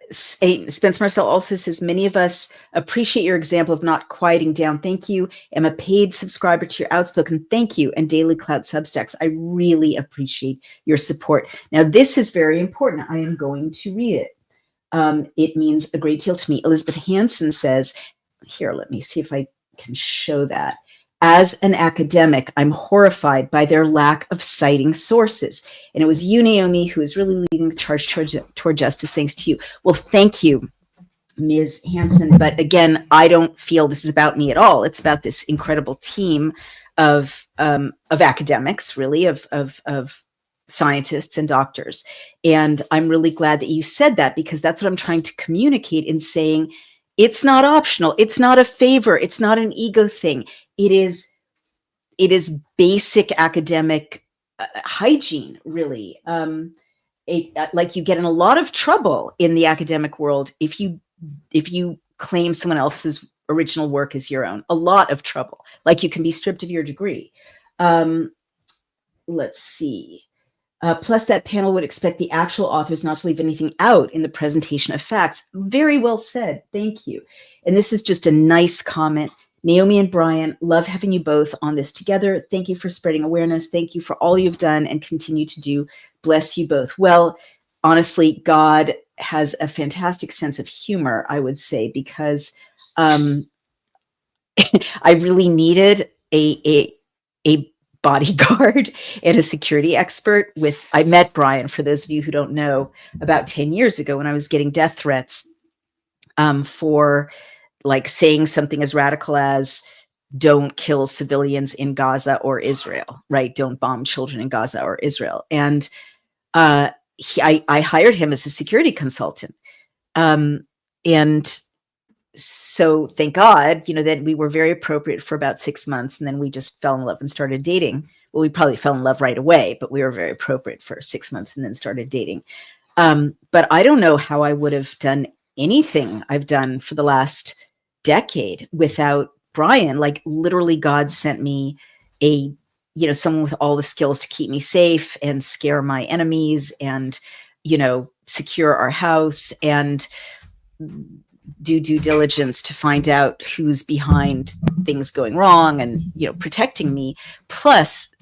Spence Marcel also says, many of us appreciate your example of not quieting down. Thank you. I'm a paid subscriber to your Outspoken. Thank you. And Daily Clout Substacks. I really appreciate your support. Now, this is very important. I am going to read it. It means a great deal to me. Elizabeth Hansen says, here, let me see if I can show that. As an academic, I'm horrified by their lack of citing sources. And it was you, Naomi, who is really leading the charge toward justice. Thanks to you. Well, thank you, Ms. Hansen. But again, I don't feel this is about me at all. It's about this incredible team of academics, really, of scientists and doctors. And I'm really glad that you said that, because that's what I'm trying to communicate in saying it's not optional. It's not a favor. It's not an ego thing. It is basic academic hygiene, really. Like, you get in a lot of trouble in the academic world if you claim someone else's original work as your own. A lot of trouble. Like, you can be stripped of your degree. Let's see. Plus, that panel would expect the actual authors not to leave anything out in the presentation of facts. Very well said. Thank you. And this is just a nice comment. Naomi and Brian, love having you both on this together. Thank you for spreading awareness. Thank you for all you've done and continue to do. Bless you both. Well, honestly, God has a fantastic sense of humor, I would say, because I really needed a bodyguard and a security expert. I met Brian, for those of you who don't know, about 10 years ago when I was getting death threats for like saying something as radical as don't kill civilians in Gaza or Israel, right? Don't bomb children in Gaza or Israel. And I hired him as a security consultant. And so thank God, that we were very appropriate for about 6 months. And then we just fell in love and started dating. Well, we probably fell in love right away, but we were very appropriate for 6 months and then started dating. But I don't know how I would have done anything I've done for the last decade without Brian. Like, literally, God sent me someone with all the skills to keep me safe and scare my enemies and, secure our house and do due diligence to find out who's behind things going wrong and, protecting me. Plus,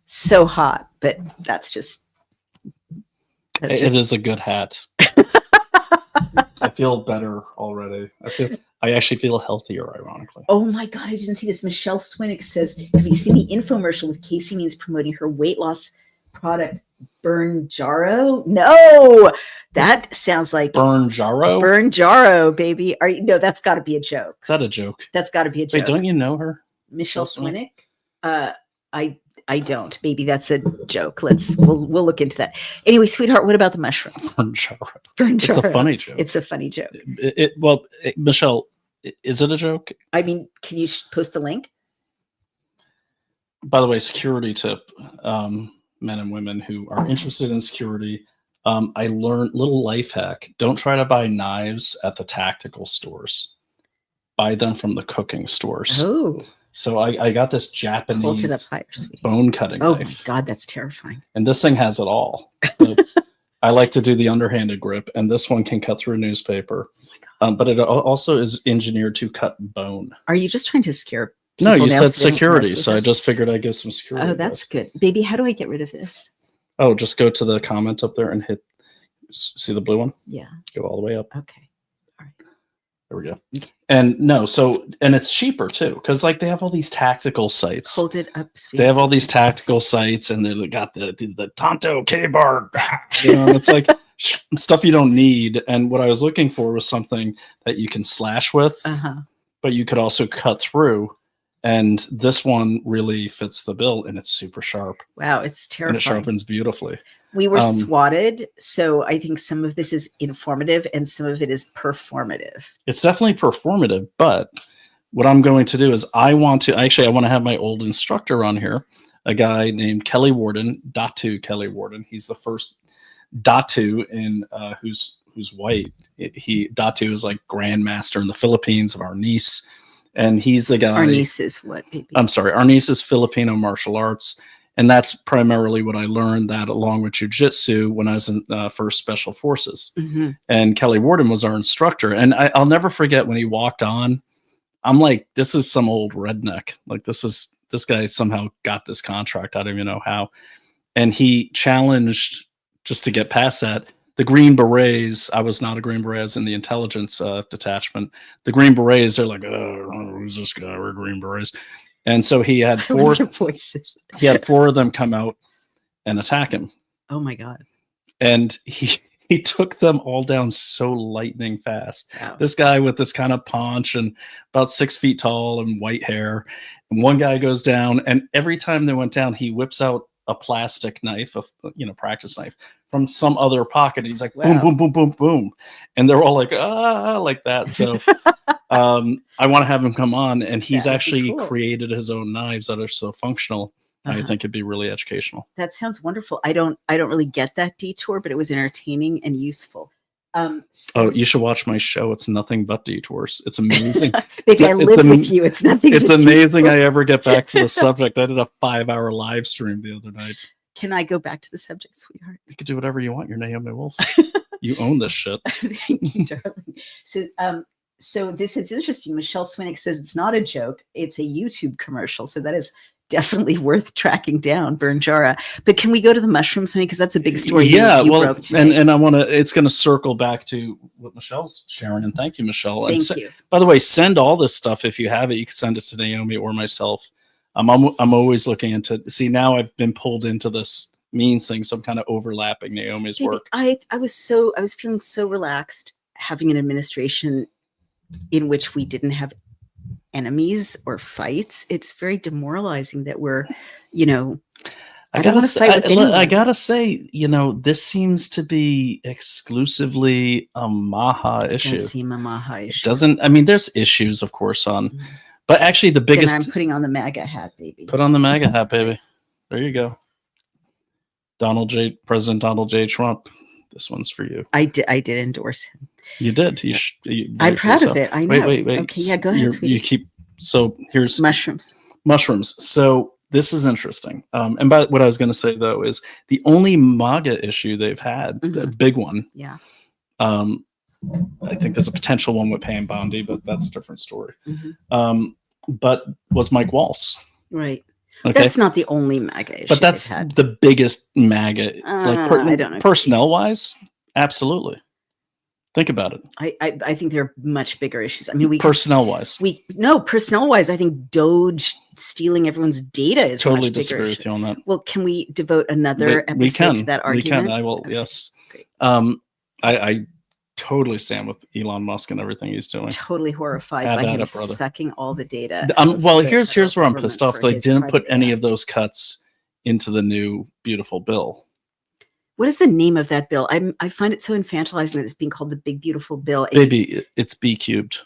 so hot, but that's just. It is a good hat. I feel better already. I actually feel healthier, ironically. Oh my God, I didn't see this. Michelle Swinnick says, have you seen the infomercial with Casey Means promoting her weight loss product, Burn Jarro? No, that sounds like Burn Jarro? Burn Jarro, baby. No, that's got to be a joke. Is that a joke? That's got to be a joke. Wait, don't you know her? Michelle Swinnick? I don't. Maybe that's a joke. We'll look into that. Anyway, sweetheart, what about the mushrooms? Burn Jarro. Burn Jarro. It's a funny joke. It's a funny joke. Michelle, is it a joke? I mean, can you post the link? By the way, security tip, men and women who are interested in security. I learned little life hack. Don't try to buy knives at the tactical stores. Buy them from the cooking stores. Oh. So I got this Japanese bone cutting knife. Oh my God, that's terrifying. And this thing has it all. So I like to do the underhanded grip, and this one can cut through a newspaper. But it also is engineered to cut bone. Are you just trying to scare people? No, you said security, so I just figured I'd give some security. Oh, that's good. Baby, how do I get rid of this? Oh, just go to the comment up there and see the blue one? Yeah. Go all the way up. Okay. All right. There we go. Okay. And it's cheaper too, because like they have all these tactical sites. Hold it up. They have all these tactical sites, and they got the Tonto K-bar. It's like stuff you don't need. And what I was looking for was something that you can slash with, but you could also cut through. And this one really fits the bill, and it's super sharp. Wow, it's terrifying. And it sharpens beautifully. We were swatted, so I think some of this is informative and some of it is performative. It's definitely performative, but what I'm going to do is I want to have my old instructor on here, a guy named Kelly Warden, Datu Kelly Warden. He's the first Datu in who's white. Datu is like grandmaster in the Philippines of Arnis, and he's the guy. Arnis is what? Baby? I'm sorry, Arnis is Filipino martial arts. And that's primarily what I learned, that along with jiu-jitsu when I was in first Special Forces. Mm-hmm. And Kelly Warden was our instructor. And I'll never forget when he walked on, I'm like, this is some old redneck. Like, this guy somehow got this contract. I don't even know how. And he challenged, just to get past that, the Green Berets. I was not a Green Beret, I was in the intelligence detachment. The Green Berets, they're like, oh, who's this guy? We're Green Berets. And so he had four voices. He had four of them come out and attack him. Oh my God. And he took them all down so lightning fast. Wow. This guy with this kind of paunch and about 6 feet tall and white hair. And one guy goes down, and every time they went down, he whips out a plastic knife, practice knife from some other pocket. He's like, boom, boom, boom, boom, boom. And they're all like, like that. So I want to have him come on, and he's actually created his own knives that are so functional. I think it'd be really educational. That sounds wonderful. I don't really get that detour, but it was entertaining and useful. You should watch my show. It's nothing but detours. It's amazing. I live with you. It's nothing. It's amazing. I ever get back to the subject. I did a 5-hour live stream the other night. Can I go back to the subject, sweetheart? You can do whatever you want. You're Naomi Wolf. You own this shit. Thank you, darling. So this is interesting. Michelle Swinick says it's not a joke. It's a YouTube commercial. So that is definitely worth tracking down, Bernjara. But can we go to the mushrooms, honey? Because that's a big story. Yeah, you broke today. And I want to. It's going to circle back to what Michelle's sharing. And thank you, Michelle. Thank you. By the way, send all this stuff if you have it. You can send it to Naomi or myself. I'm always looking into. See, now I've been pulled into this means thing, so I'm kind of overlapping Naomi's work. I was feeling so relaxed having an administration in which we didn't have enemies or fights. It's very demoralizing that we're, I gotta say, this seems to be exclusively a Maha issue. It does seem a Maha issue. Doesn't, I mean, there's issues, of course, but actually the biggest. Then I'm putting on the MAGA hat, baby. Put on the MAGA hat, baby. There you go. President Donald J. Trump. This one's for you. I did endorse him. You did. I'm proud of it. I know. Wait. Okay, yeah, go ahead, sweetie. So here's mushrooms. So this is interesting. And by what I was going to say though is the only MAGA issue they've had, the big one. Yeah. I think there's a potential one with Pam Bondi, but that's a different story. But was Mike Waltz. Right. Okay. That's not the only MAGA issue. But that's the biggest MAGA, I don't know. Personnel wise, absolutely. Think about it. I think there are much bigger issues. I mean, personnel wise, I think Doge stealing everyone's data is totally much disagree bigger with you on that. Well, can we devote another episode to that argument? We can. I will. Okay. Yes. Great. I totally stand with Elon Musk and everything he's doing. Totally horrified by him sucking all the data. Well, here's where I'm pissed off. They didn't put any of those cuts into the new beautiful bill. What is the name of that bill? I find it so infantilizing that it's being called the Big Beautiful Bill. Baby, it's B cubed.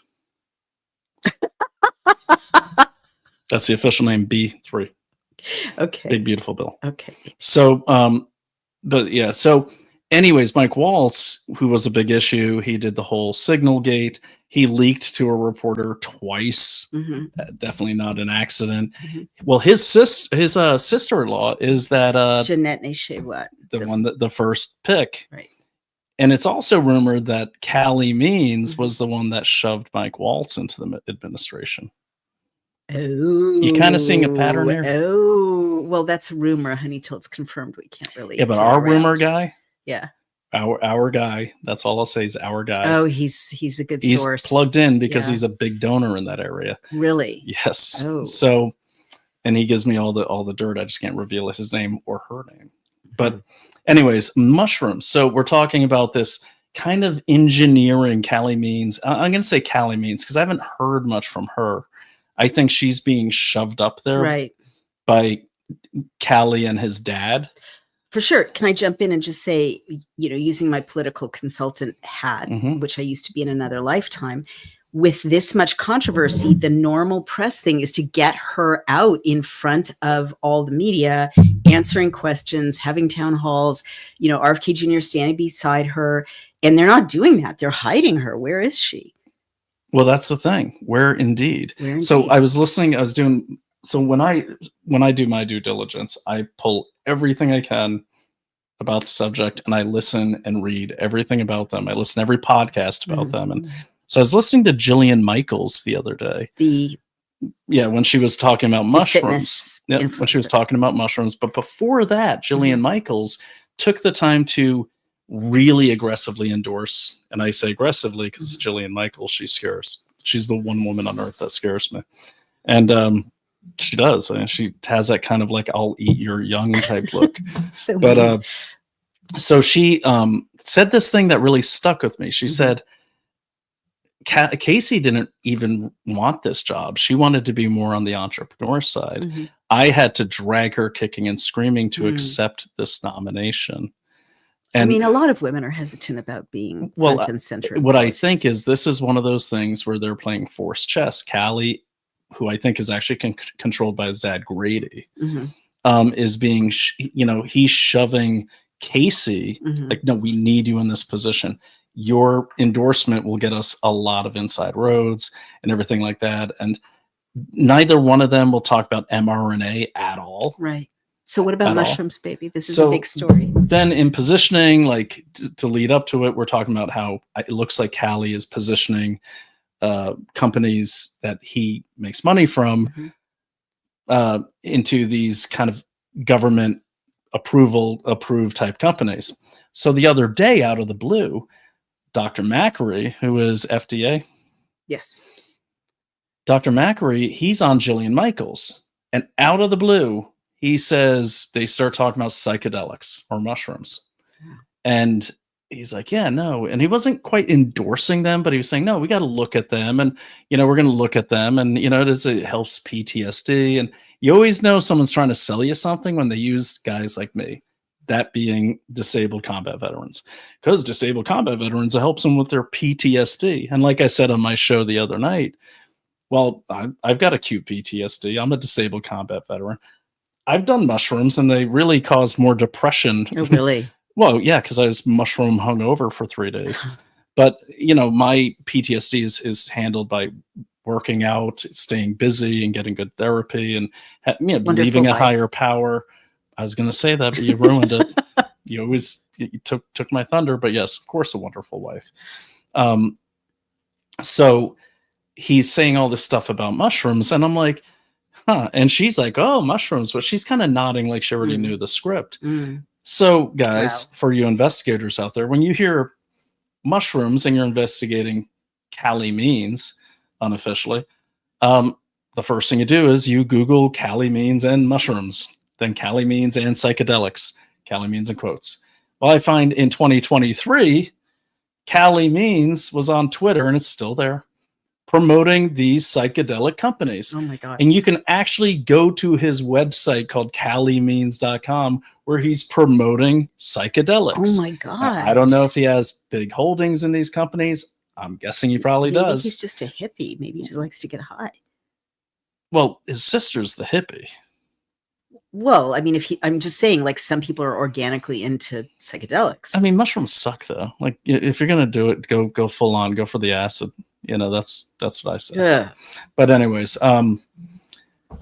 That's the official name, B3. Okay. Big Beautiful Bill. Okay. So, but yeah, so anyways, Mike Waltz, who was a big issue, he did the whole Signal Gate. He leaked to a reporter twice. Definitely not an accident. Well, his sister-in-law is that Jeanette Neshewat, the first pick, right? And it's also rumored that Callie Means was the one that shoved Mike Waltz into the administration. Oh, you kind of seeing a pattern here? Oh, well, that's a rumor, honey. Till it's confirmed, we can't really. Yeah, but our rumor guy. Yeah. Our guy. That's all I'll say is our guy. Oh, he's a good source. He's plugged in because he's a big donor in that area. Really? Yes. Oh. So, and he gives me all the dirt. I just can't reveal his name or her name. But anyways, mushrooms. So we're talking about this kind of engineering Callie Means. I'm going to say Callie Means because I haven't heard much from her. I think she's being shoved up there right by Callie and his dad. For sure. Can I jump in and just say, using my political consultant hat, which I used to be in another lifetime, with this much controversy, the normal press thing is to get her out in front of all the media, answering questions, having town halls, RFK Jr. standing beside her. And they're not doing that. They're hiding her. Where is she? Well, that's the thing. Where indeed. So I was listening. So when I do my due diligence, I pull everything I can about the subject and I listen and read everything about them. I listen to every podcast about them. And so I was listening to Jillian Michaels the other day. When she was talking about mushrooms. When she was talking about mushrooms. But before that, Jillian Michaels took the time to really aggressively endorse, and I say aggressively because Jillian Michaels, she scares. She's the one woman on earth that scares me. And she does. I mean, she has that kind of like I'll eat your young type look. So she said this thing that really stuck with me. She said, Casey didn't even want this job. She wanted to be more on the entrepreneur side. I had to drag her kicking and screaming to accept this nomination. And, I mean, a lot of women are hesitant about being front and center. What I think is this is one of those things where they're playing forced chess. Callie, who I think is actually controlled by his dad, Grady, is being, he's shoving Casey like, no, we need you in this position. Your endorsement will get us a lot of inside roads and everything like that. And neither one of them will talk about mRNA at all. Right. So what about mushrooms, baby? This is a big story. Then in positioning, like to lead up to it, we're talking about how it looks like Callie is positioning companies that he makes money from into these kind of government approved type companies. So the other day, out of the blue, Dr. Macri, who is FDA. Yes. Dr. Macri, he's on Jillian Michaels. And out of the blue, he says they start talking about psychedelics or mushrooms. And he's like, yeah, no. And he wasn't quite endorsing them, but he was saying, no, we got to look at them. And, we're going to look at them. And, it helps PTSD. And you always know someone's trying to sell you something when they use guys like me, that being disabled combat veterans. Because disabled combat veterans, it helps them with their PTSD. And like I said on my show the other night, well, I've got acute PTSD. I'm a disabled combat veteran. I've done mushrooms and they really cause more depression. Oh, really? Well, yeah, because I was mushroom hungover for 3 days. But, my PTSD is handled by working out, staying busy and getting good therapy and believing a higher power. I was going to say that, but you ruined it. You took my thunder. But yes, of course, a wonderful wife. So he's saying all this stuff about mushrooms. And I'm like, huh. And she's like, oh, mushrooms. But she's kind of nodding like she already knew the script. So, guys, for you investigators out there, when you hear mushrooms and you're investigating Callie Means unofficially, the first thing you do is you Google Callie Means and mushrooms, then Callie Means and psychedelics, Callie Means in quotes. Well, I find in 2023, Callie Means was on Twitter, and it's still there, promoting these psychedelic companies. Oh my God. And you can actually go to his website called calliemeans.com where he's promoting psychedelics. Oh my God. I don't know if he has big holdings in these companies. I'm guessing he probably does. Maybe he's just a hippie. Maybe he just likes to get high. Well, his sister's the hippie. Well, I mean, I'm just saying, like, some people are organically into psychedelics. I mean, mushrooms suck though. Like, if you're gonna do it, go full on, go for the acid. That's what I say. Yeah. But anyways,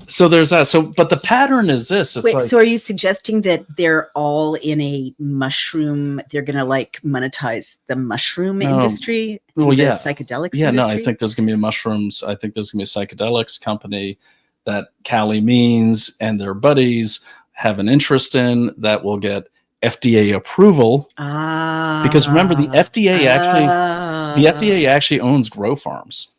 so there's that. So, but the pattern is this. It's so are you suggesting that they're all in a mushroom? They're gonna like monetize the mushroom industry? Well, yeah, psychedelics. Yeah, industry? no, I think there's gonna be a mushrooms. I think there's gonna be a psychedelics company that Callie Means and their buddies have an interest in that will get FDA approval. Because remember, the FDA actually owns grow farms.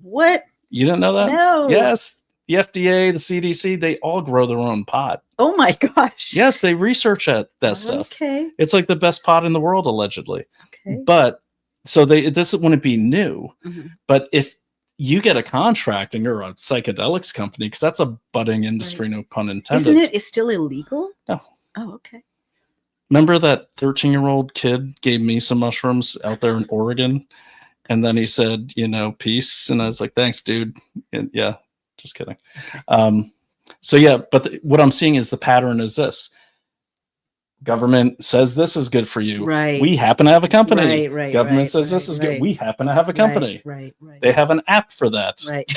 What? You didn't know that? No. Yes. The FDA, the CDC, they all grow their own pot. Oh my gosh. Yes, they research that stuff. Okay. It's like the best pot in the world, allegedly. Okay. But so this wouldn't be new. Mm-hmm. But if you get a contract and you're a psychedelics company, because that's a budding industry, no pun intended. Isn't it? It's still illegal? No. Oh, okay. remember that 13-year-old kid gave me some mushrooms out there in Oregon, and then he said, peace, and I was like, thanks, dude. And yeah, just kidding. Okay. So yeah, but what I'm seeing is the pattern is this. Government says this is good for you. Right. We happen to have a company. Right. Government says this is good. We happen to have a company. Right. They have an app for that. Right.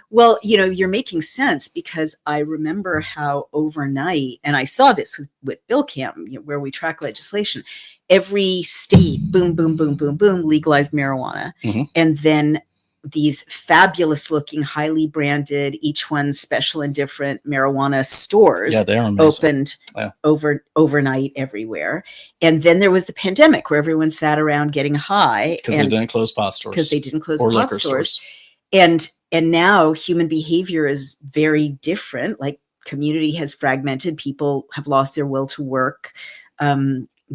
Well, you're making sense, because I remember how overnight, and I saw this with Bill Cam, where we track legislation, every state, boom, boom, boom, boom, boom, legalized marijuana. Mm-hmm. And then these fabulous looking, highly branded, each one special and different marijuana stores opened overnight everywhere. And then there was the pandemic, where everyone sat around getting high. Because they didn't close pot stores. Because they didn't close pot stores. And now human behavior is very different. Like, community has fragmented. People have lost their will to work.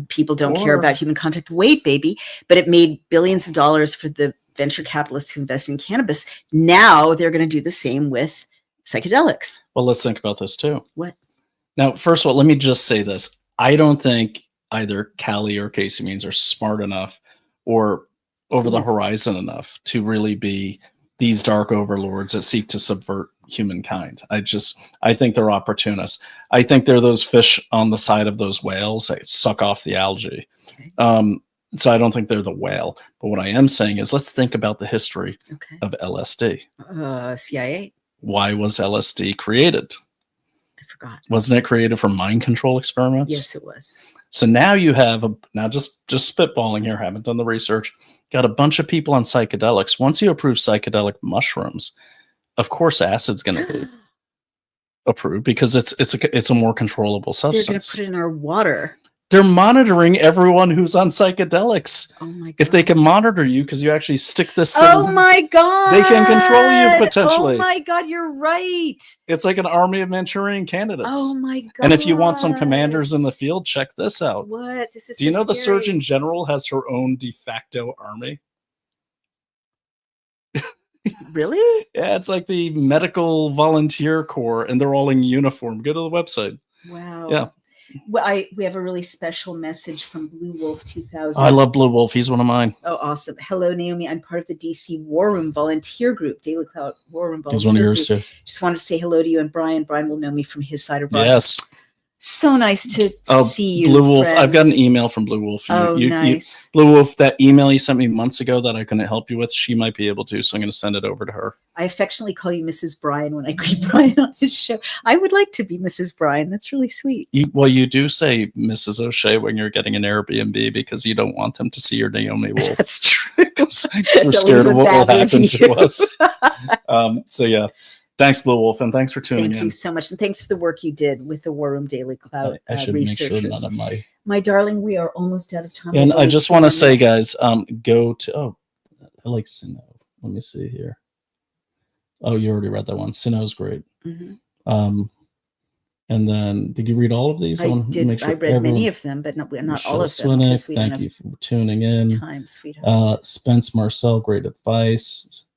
People don't care about human contact. Wait, baby. But it made billions of dollars for the venture capitalists who invest in cannabis. Now they're going to do the same with psychedelics. Well, let's think about this too. What? Now, first of all, let me just say this. I don't think either Callie or Casey Means are smart enough or over the horizon enough to really be these dark overlords that seek to subvert humankind. I think they're opportunists. I think they're those fish on the side of those whales that suck off the algae. Okay. So I don't think they're the whale. But what I am saying is, let's think about the history of LSD. CIA. Why was LSD created? I forgot. Wasn't it created for mind control experiments? Yes, it was. So now you have just spitballing here, haven't done the research, got a bunch of people on psychedelics. Once you approve psychedelic mushrooms, of course acid's going to be approved, because it's a more controllable substance. They're going to put it in our water. They're monitoring everyone who's on psychedelics. Oh my God. If they can monitor you because you actually stick this Oh my God. They can control you potentially. Oh my God, you're right. It's like an army of Manchurian candidates. Oh my God. And if you want some commanders in the field, check this out. What? This is Do you know scary. the Surgeon General has her own de facto army? Really? Yeah, it's like the Medical Volunteer Corps, and they're all in uniform. Go to the website. Wow. Yeah. Well, we have a really special message from Blue Wolf 2000. I love Blue Wolf. He's one of mine. Oh, awesome. Hello, Naomi. I'm part of the DC War Room volunteer group, Daily Clout War Room volunteer He's one of yours group. too. Just wanted to say hello to you and Brian. Brian will know me from his side of Roger. Yes. So nice to see you, Blue Wolf. friend. I've got an email from Blue Wolf. Nice. Blue Wolf, that email you sent me months ago that I couldn't help you with, she might be able to, so I'm going to send it over to her. I affectionately call you Mrs. Brian when I greet Brian on his show. I would like to be Mrs. Brian. That's really sweet. You do say Mrs. O'Shea when you're getting an Airbnb because you don't want them to see your Naomi Wolf. That's true. You're scared of what will happen to us. So yeah. Thanks, Blue Wolf, and thanks for tuning in. Thank you so much, and thanks for the work you did with the War Room Daily Clout I should researchers. make sure none of my darling, we are almost out of time. And I just want to say, guys, go to I like Sino. Let me see here. Oh, you already read that one. Sino's great. Mm-hmm. And then, did you read all of these? I did. I read many of them, but not all of them. Swinnick, thank you for tuning in. Time, sweetheart. Spence Marcel, great advice.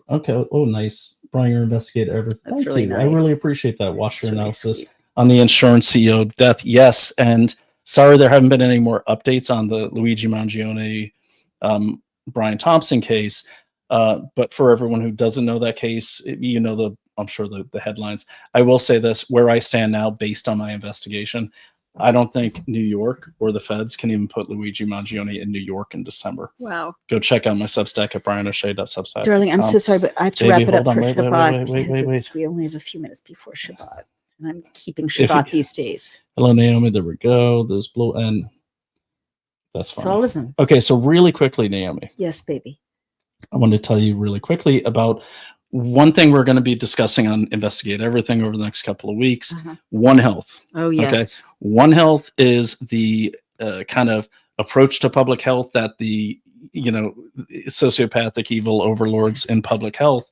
Okay. Oh, nice. Brian, your investigator. That's Thank really you. nice. I really appreciate that. Watch your really analysis sweet. On the insurance CEO death. Yes. And sorry, there haven't been any more updates on the Luigi Mangione, Brian Thompson case. But for everyone who doesn't know that case, I'm sure the headlines. I will say this, where I stand now, based on my investigation, I don't think New York or the feds can even put Luigi Mangione in New York in December. Wow. Go check out my Substack at brianocshea.substack. Darling, I'm so sorry, but I have to wrap it up for Shabbat. Wait. We only have a few minutes before Shabbat. And I'm keeping Shabbat these days. Hello, Naomi. There we go. There's Blue N. That's fine. It's all of them. Okay, so really quickly, Naomi. Yes, baby. I want to tell you really quickly about one thing we're going to be discussing on Investigate Everything over the next couple of weeks. One Health. Oh, yes. Okay. One Health is the kind of approach to public health that the sociopathic evil overlords in public health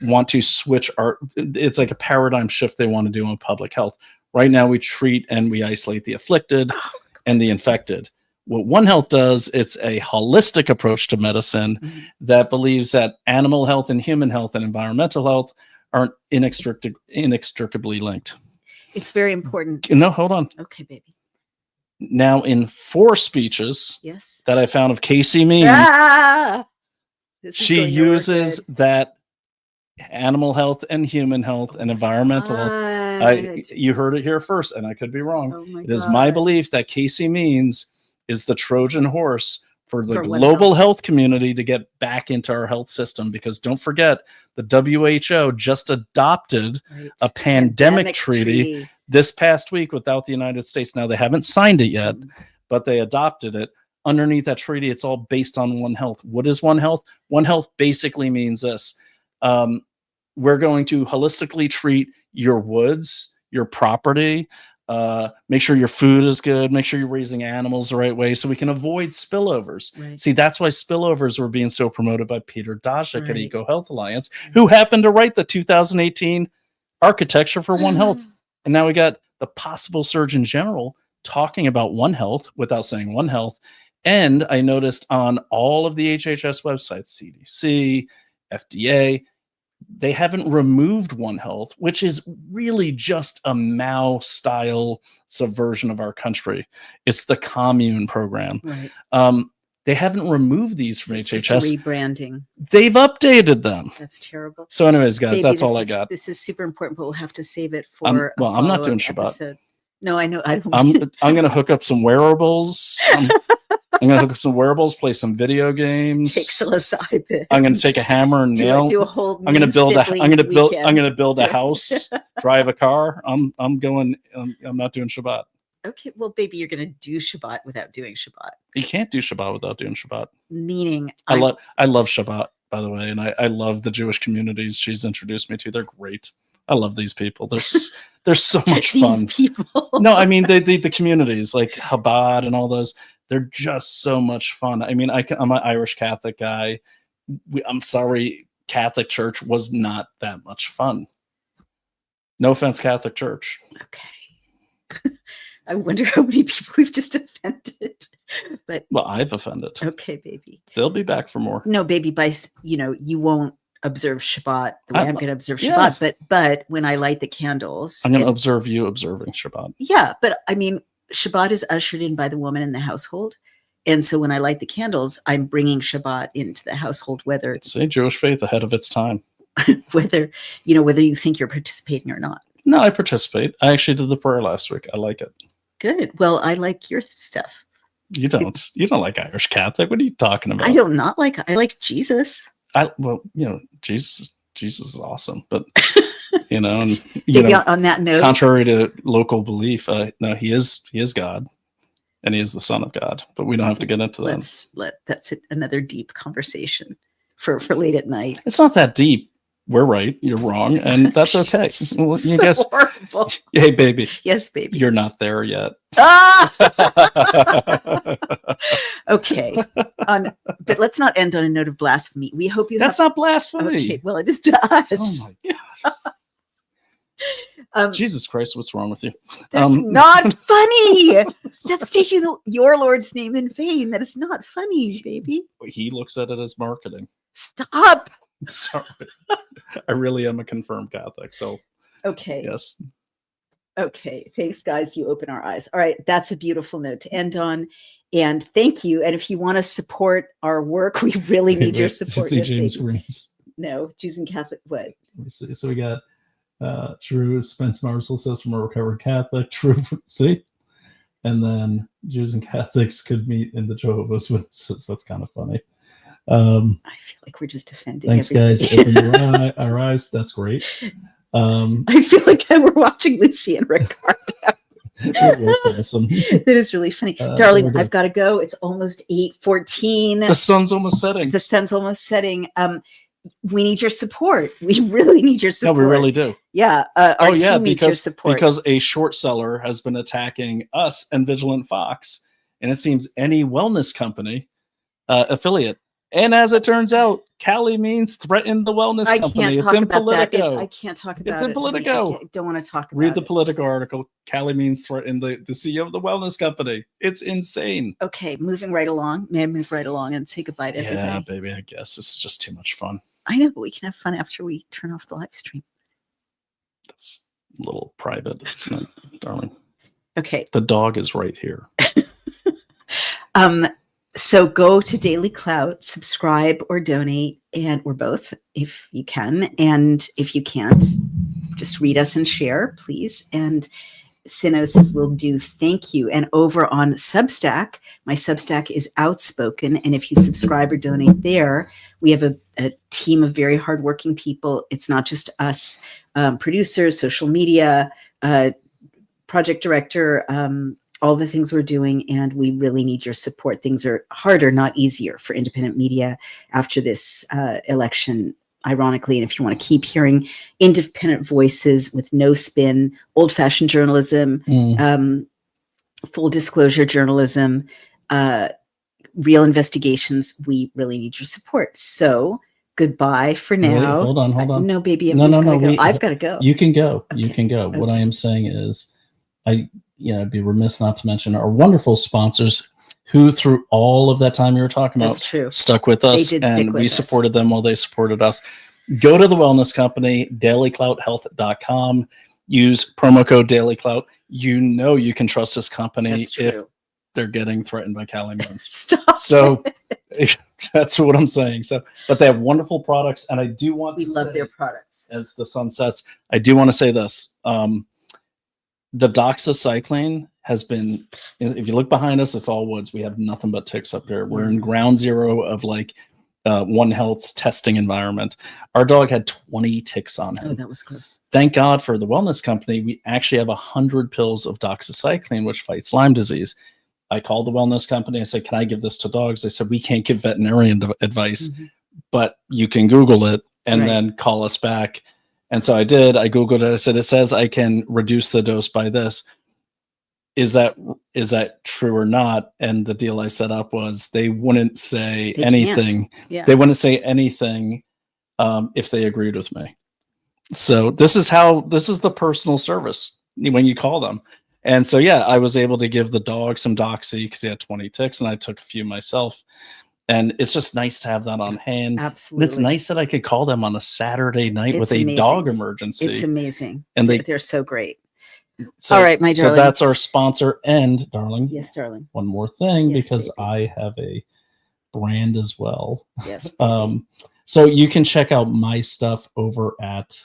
want to switch. It's like a paradigm shift they want to do in public health. Right now, we treat and we isolate the afflicted and the infected. What One Health does, it's a holistic approach to medicine that believes that animal health and human health and environmental health aren't inextricably linked. It's very important. No, hold on. Okay, baby. Now, in 4 speeches Yes. that I found of Casey Means, she uses that animal health and human health and environmental health. You heard it here first, and I could be wrong. Oh it is my belief that Casey Means is the Trojan horse for the For global health community to get back into our health system, because don't forget, the WHO just adopted a pandemic treaty this past week without the United States. Now, they haven't signed it yet, but they adopted it. Underneath that treaty, it's all based on One Health. What is One Health? One Health basically means this. We're going to holistically treat your woods, your property, make sure your food is good, make sure you're raising animals the right way so we can avoid spillovers. Right. See, that's why spillovers were being so promoted by Peter Daszak at Eco Health Alliance, who happened to write the 2018 architecture for One Health. And now we got the possible Surgeon General talking about One Health without saying One Health. And I noticed on all of the HHS websites, CDC, FDA, they haven't removed One Health, which is really just a Mao style subversion of our country. It's the commune program. Right. They haven't removed these from HHS. Just rebranding. They've updated them. That's terrible. So anyways, guys, Baby, that's all I got. This is super important, but we'll have to save it for I'm not doing Shabbat. Episode. No, I know. I'm going to hook up some wearables. I'm going to hook up some wearables, play some video games. Take psilocybin. I'm going to take a hammer and nail. Do a whole. I'm going to build a house, drive a car. I'm not doing Shabbat. Okay, well, baby, you're going to do Shabbat without doing Shabbat. You can't do Shabbat without doing Shabbat. Meaning, I love Shabbat, by the way, and I love the Jewish communities she's introduced me to. They're great. I love these people. They're so much fun. People. No, I mean the communities like Chabad and all those. They're just so much fun. I mean, I'm an Irish Catholic guy. I'm sorry, Catholic Church was not that much fun. No offense, Catholic Church. Okay. I wonder how many people we've just offended. But I've offended. Okay, baby. They'll be back for more. No, baby, you won't observe Shabbat the way I'm going to observe Shabbat. But when I light the candles, I'm going to observe you observing Shabbat. Yeah, but I mean, Shabbat is ushered in by the woman in the household. And so when I light the candles, I'm bringing Shabbat into the household, whether say Jewish faith ahead of its time, whether you think you're participating or not. No, I participate. I actually did the prayer last week. I like it. Good. Well, I like your stuff. You don't like Irish Catholic. What are you talking about? I like Jesus. Jesus is awesome, but on that note, contrary to local belief, no, he is God, and he is the Son of God. But we don't have to get into that. That's another deep conversation for late at night. It's not that deep. We're right, you're wrong, and that's okay. Well, you guess, horrible. Hey, baby. Yes, baby. You're not there yet. Okay. But let's not end on a note of blasphemy. We hope you. That's not blasphemy. Okay, well, it is to us. Oh my God. Jesus Christ, what's wrong with you? That's not funny. That's taking your Lord's name in vain. That is not funny, baby. He looks at it as marketing. Stop. Sorry. I really am a confirmed Catholic, so okay. Yes. Okay. Thanks, guys. You open our eyes. All right. That's a beautiful note to end on. And thank you. And if you want to support our work, we really need your support. Yes, James Greens. No, Jews and Catholic. What? So we got true. Spence Marshall says from a recovered Catholic. True. See? And then Jews and Catholics could meet in the Jehovah's Witnesses. That's kind of funny. I feel like we're just offending. Thanks, guys. Open our eyes. That's great. I feel like we're watching Lucy and Ricardo. That's awesome. That is really funny. Darling, I've got to go. It's almost 8:14. The sun's almost setting. We need your support. We really need your support. No, we really do. Yeah. Our team needs your support. Because a short seller has been attacking us and Vigilant Fox, and it seems any wellness company affiliate. And as it turns out, Cali means threaten the wellness company. It's in Politico. I can't talk about it. It's in Politico. I don't want to talk about it. Read the Politico article. Cali means threaten the CEO of the wellness company. It's insane. Okay, moving right along. May I move right along and say goodbye to everybody? Yeah, baby, I guess. This is just too much fun. I know, but we can have fun after we turn off the live stream. That's a little private, isn't it, darling? Okay. The dog is right here. So go to Daily Clout, subscribe or donate, or both if you can. And if you can't, just read us and share, please. And Synosis will do thank you. And over on Substack, my Substack is Outspoken. And if you subscribe or donate there, we have a team of very hardworking people. It's not just us, producers, social media, project director, all the things we're doing, and we really need your support. Things are harder, not easier for independent media after this election, ironically. And if you want to keep hearing independent voices with no spin, old-fashioned journalism, full disclosure journalism, real investigations, we really need your support. So goodbye for now. Wait, hold on. No, baby, No. I've got to go. You can go. Okay. You can go. Okay. What I am saying is, I'd be remiss not to mention our wonderful sponsors who, through all of that time you were talking about, That's true, stuck with us, and we supported them while they supported us. Go to the wellness company, dailyclouthealth.com. Use promo code DailyClout. You can trust this company if they're getting threatened by Cali Muns. Stop. So that's what I'm saying. So, but they have wonderful products, and I do want we love their products. As the sun sets, I do want to say this. The doxycycline has been, if you look behind us, it's all woods. We have nothing but ticks up there. We're in ground zero of One Health's testing environment. Our dog had 20 ticks on him. Oh, that was close. Thank God for the wellness company. We actually have 100 pills of doxycycline, which fights Lyme disease. I called the wellness company. I said, can I give this to dogs? They said, we can't give veterinarian advice, but you can Google it and then call us back. And so I did. I Googled it. I said, it says I can reduce the dose by this. Is that true or not? And the deal I set up was they wouldn't say anything. Yeah. They wouldn't say anything if they agreed with me. So this is the personal service when you call them. And so, yeah, I was able to give the dog some doxy because he had 20 ticks, and I took a few myself. And it's just nice to have that on hand. Absolutely. And it's nice that I could call them on a Saturday night with a dog emergency. It's amazing. And they're so great. So, all right, my darling. So that's our sponsor. And, darling. Yes, darling. One more thing, yes, because baby. I have a brand as well. Yes. Baby. So you can check out my stuff over at,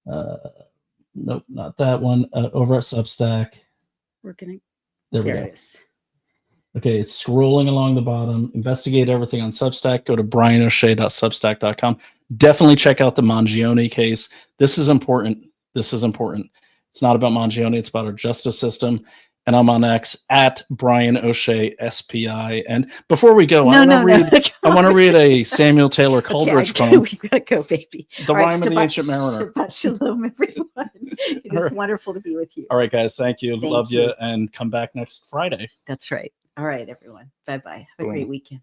nope, not that one, over at Substack. There we go. It is. Okay, it's scrolling along the bottom. Investigate everything on Substack. Go to brianoshea.substack.com. Definitely check out the Mangione case. This is important. This is important. It's not about Mangione. It's about our justice system. And I'm on X at Brian O'Shea SPI. And before we go, I want to read a Samuel Taylor Coleridge poem. We gotta go, baby. The Rime of the Ancient Mariner. Shalom, everyone. It is wonderful to be with you. All right, guys. Thank you. Love you. And come back next Friday. That's right. All right, everyone. Bye-bye. Have a great weekend.